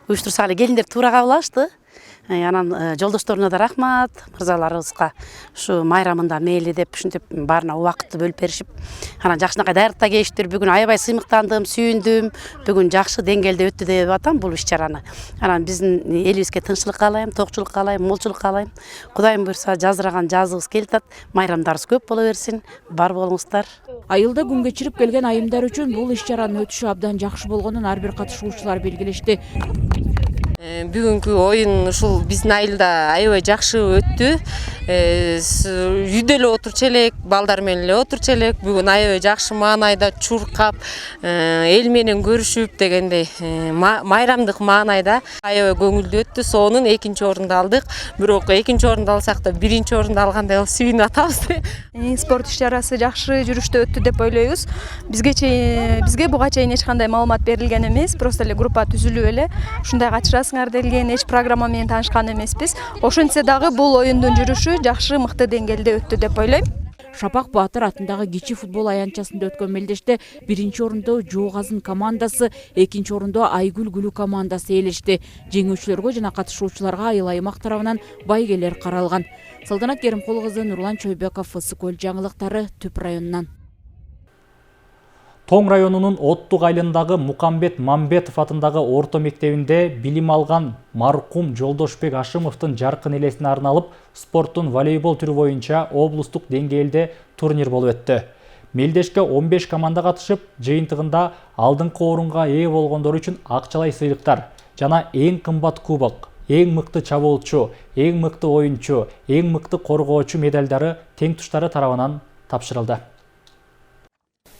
Уюштурса эле келиндер туура кабыл алышты. Анан жолдошторуна да рахмат, мырзаларыбызга ушу майрамында мейли деп ушинтип баарына убакытты бөлүп беришип, анан жакшынакай даярдыкта келиштир. Бүгүн аябай сыймыктандым, сүйүндүм. Бүгүн жакшы деңгээлде өттү деп атам бул иш-чараны. Анан биздин элибизге тынччылык каалайм, токчулук каалайм, молчулук каалайм. Кудайым буйрса жаздыраган жазыбыз келип атат. Майрамдарыбыз көп боло берсин. Бар болуңуздар. Айылда күн кечирип келген айымдар үчүн бул иш-чаранын өтүшү абдан жакшы болгонун ар бир катышуучулар белгилешти. Бүгүнкү оюн ушул биздин айылда аябай жакшы өттү. Үйдө эле отурчу элек, балдар менен эле отурчу элек. Бүгүн аябай жакшы маанайда чуркап, эл менен көрүшүп дегендей майрамдык маанайда аябай көңүлдүү өттү. Сонун 2-нчи орунду алдык. Бирок 2-нчи орунду алсак да 1-нчи орунду алгандай болуп сүйүнүп атабыз. Спорт иш-чарасы жакшы жүрүштө өттү деп ойлойбуз. Бизге буга чейин эч кандай маалымат берилген эмес. Просто эле группа түзүлүп эле ушундай катышасыңар делген, эч программа менен таанышкан эмеспиз. Ошентсе дагы бул оюндун жүрүшү жакшы, мыкты деңгээлде өттү деп ойлойм. Шапак Баатыр атындагы кичи футбол аянтчасында өткөн мелдеште 1-нчи орунду Жоогазын командасы, 2-нчи орунду Айгүл Гүлү командасы ээлешти. Жеңүүчүлөргө жана катышуучуларга айыл аймак тарабынан байгелер каралган. Салтанат Керимкул кызы, Нурлан Чойбеков, Ысык Көл жаңылыктары, Түп районунан. Тоң районунун Оттук айылындагы Мукамбет Мамбетов атындагы орто мектебинде билим алган маркум Жолдошбек Ашымовдун жаркын элесине арналып спорттун волейбол түрү боюнча облустук деңгээлде турнир болуп өттү. Мелдешке 15 команда катышып, жыйынтыгында алдыңкы орунга ээ болгондор үчүн акчалай сыйлыктар жана эң кымбат кубок, эң мыкты чабуулчу, эң мыкты оюнчу, эң мыкты коргоочу медалдары тең туштары тарабынан тапшырылды.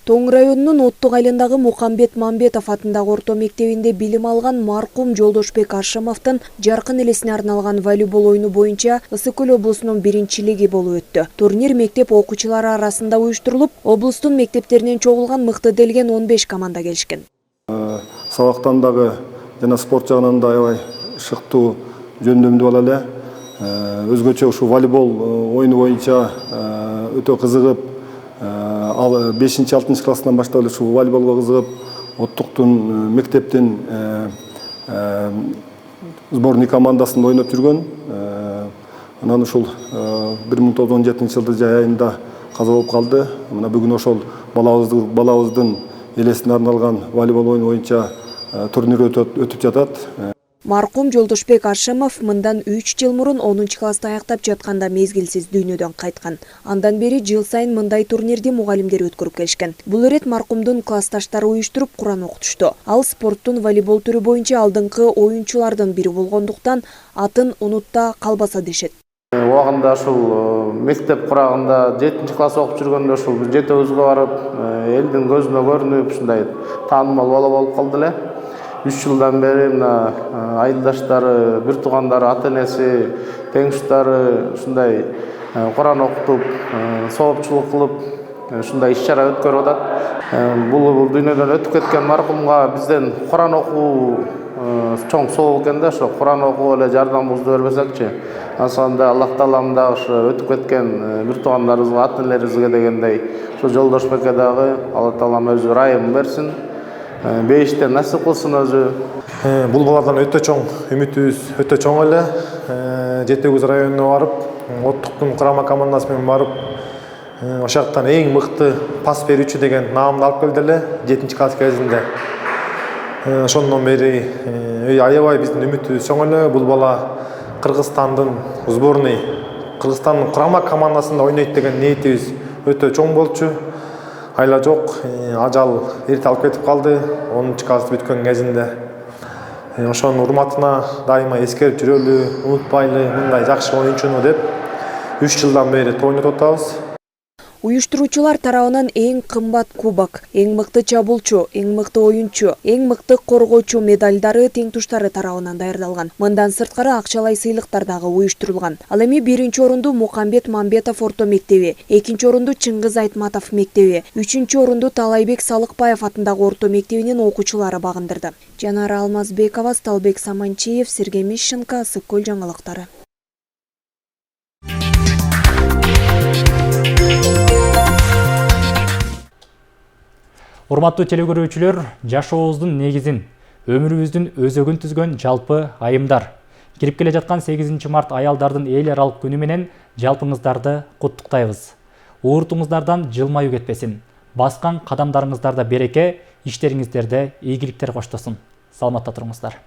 Тоң районунун Оттук айылындагы Мукамбет Мамбетов атындагы орто мектебинде билим алган маркум Жолдошбек Ашымовдун жаркын элесине арналган волейбол оюну боюнча Ысык Көл облусунун биринчилиги болуп өттү. Турнир мектеп окуучулары арасында уюштурулуп, облустун мектептеринен чогулган мыкты делген 15 команда келишкен. Сабактан дагы жана спорт жагынан да аябай шыктуу жөндөмдүү боло эле. Өзгөчө ушу волейбол оюну боюнча өтө кызыгып, ал 5-6 классынан баштап эле ушул волейболго кызыгып, Оттуктун мектептин сборный командасында ойноп жүргөн. Анан ушул 1917 жылдын жай айында каза болуп калды. Мына бүгүн ошол балабыздын элесине арналган волейбол оюну боюнча турнир өтүп жатат. Маркум Жолдошбек Ашымов мындан 3 жыл мурун 10 класста аяктап жатканда мезгилсиз дүйнөдөн кайткан. Андан бери жыл сайын мындай турнирди мугалимдер өткөрүп келишкен. Бул ирет маркумдун классташтары уюштуруп Куран окутушту. Ал спорттун волейбол түрү боюнча алдыңкы оюнчулардын бири болгондуктан атын унутта калбаса дешет. Убагында ушул мектеп курагында 7-класс окуп жүргөндө ушул бир жетөөбүзгө барып, элдин көзүнө көрүнүп, ушундай таанымал болуп калды эле. 3 жылдан бери мына айылдаштары, бир туугандары, ата-энеси, теңиштери ушундай Куран окутуп, соопчулук кылып, ушундай иш-чара өткөрүп атат. Бул дүйнөдөн өтүп кеткен маркумга бизден Куран окуу чоң соо экен да, ошо Куран окуп эле жардамыбызды бербесекчи. Асанда Аллах Таалам да ошо өтүп кеткен бир туугандарыбызга, ата-энелерибизге дегендей, ошо Жолдошбекке дагы Аллах Таалам өзү райым берсин. Бейиштен насип кылсын өзү. Бул баладан өтө чоң үмүтүбүз өтө чоң эле. Жетөгүз районуна барып, Оттуктун курама командасы менен барып, ошоктан эң мыкты пас берүүчү деген наамды алып келди эле 7-класс кезинде. Ошондон бери аябай биздин үмүтүбүз чоң эле. Бул бала Кыргызстандын сборный, Кыргызстандын курама командасында ойнойт деген ниетибиз өтө чоң болчу. Айла жок, ажал эрте алып кетип калды 10-класс бүткөн кезинде. Ошонун урматына дайыма эскерип жүрөлү, унутпайлы, мындай жакшы оюнчуну деп 3 жылдан бери ойнотуп атабыз. Уюштуруучулар тарабынан эң кымбат кубок, эң мыкты чабуулчу, эң мыкты оюнчу, эң мыкты коргоочу медалдары тең туштары тарабынан даярдалган. Мындан сырткары акчалай сыйлыктар дагы уюштурулган. Ал эми 1-чи орунду Мукамбет Мамбетов орто мектеби, 2-чи орунду Чыңгыз Айтматов мектеби, 3-чү орунду Талайбек Салыкбаев атындагы орто мектебинин окуучулары багындырды. Жанара Алмазбекова, Сталбек Саманчиев, Сергей Мишенко, Ысык Көл жаңылыктары. Урматтуу телекөрүүчүлөр, жашообуздун негизин, өмүрүбүздүн өзөгүн түзгөн жалпы айымдар. Кирип келе жаткан 8 март аялдардын эл аралык күнү менен жалпыңыздарды куттуктайбыз. Ууртуңуздардан жылмаюу кетпесин. Баскан кадамдарыңыздарда береке, иштериңиздерде ийгиликтер коштосун. Саламатта туруңуздар.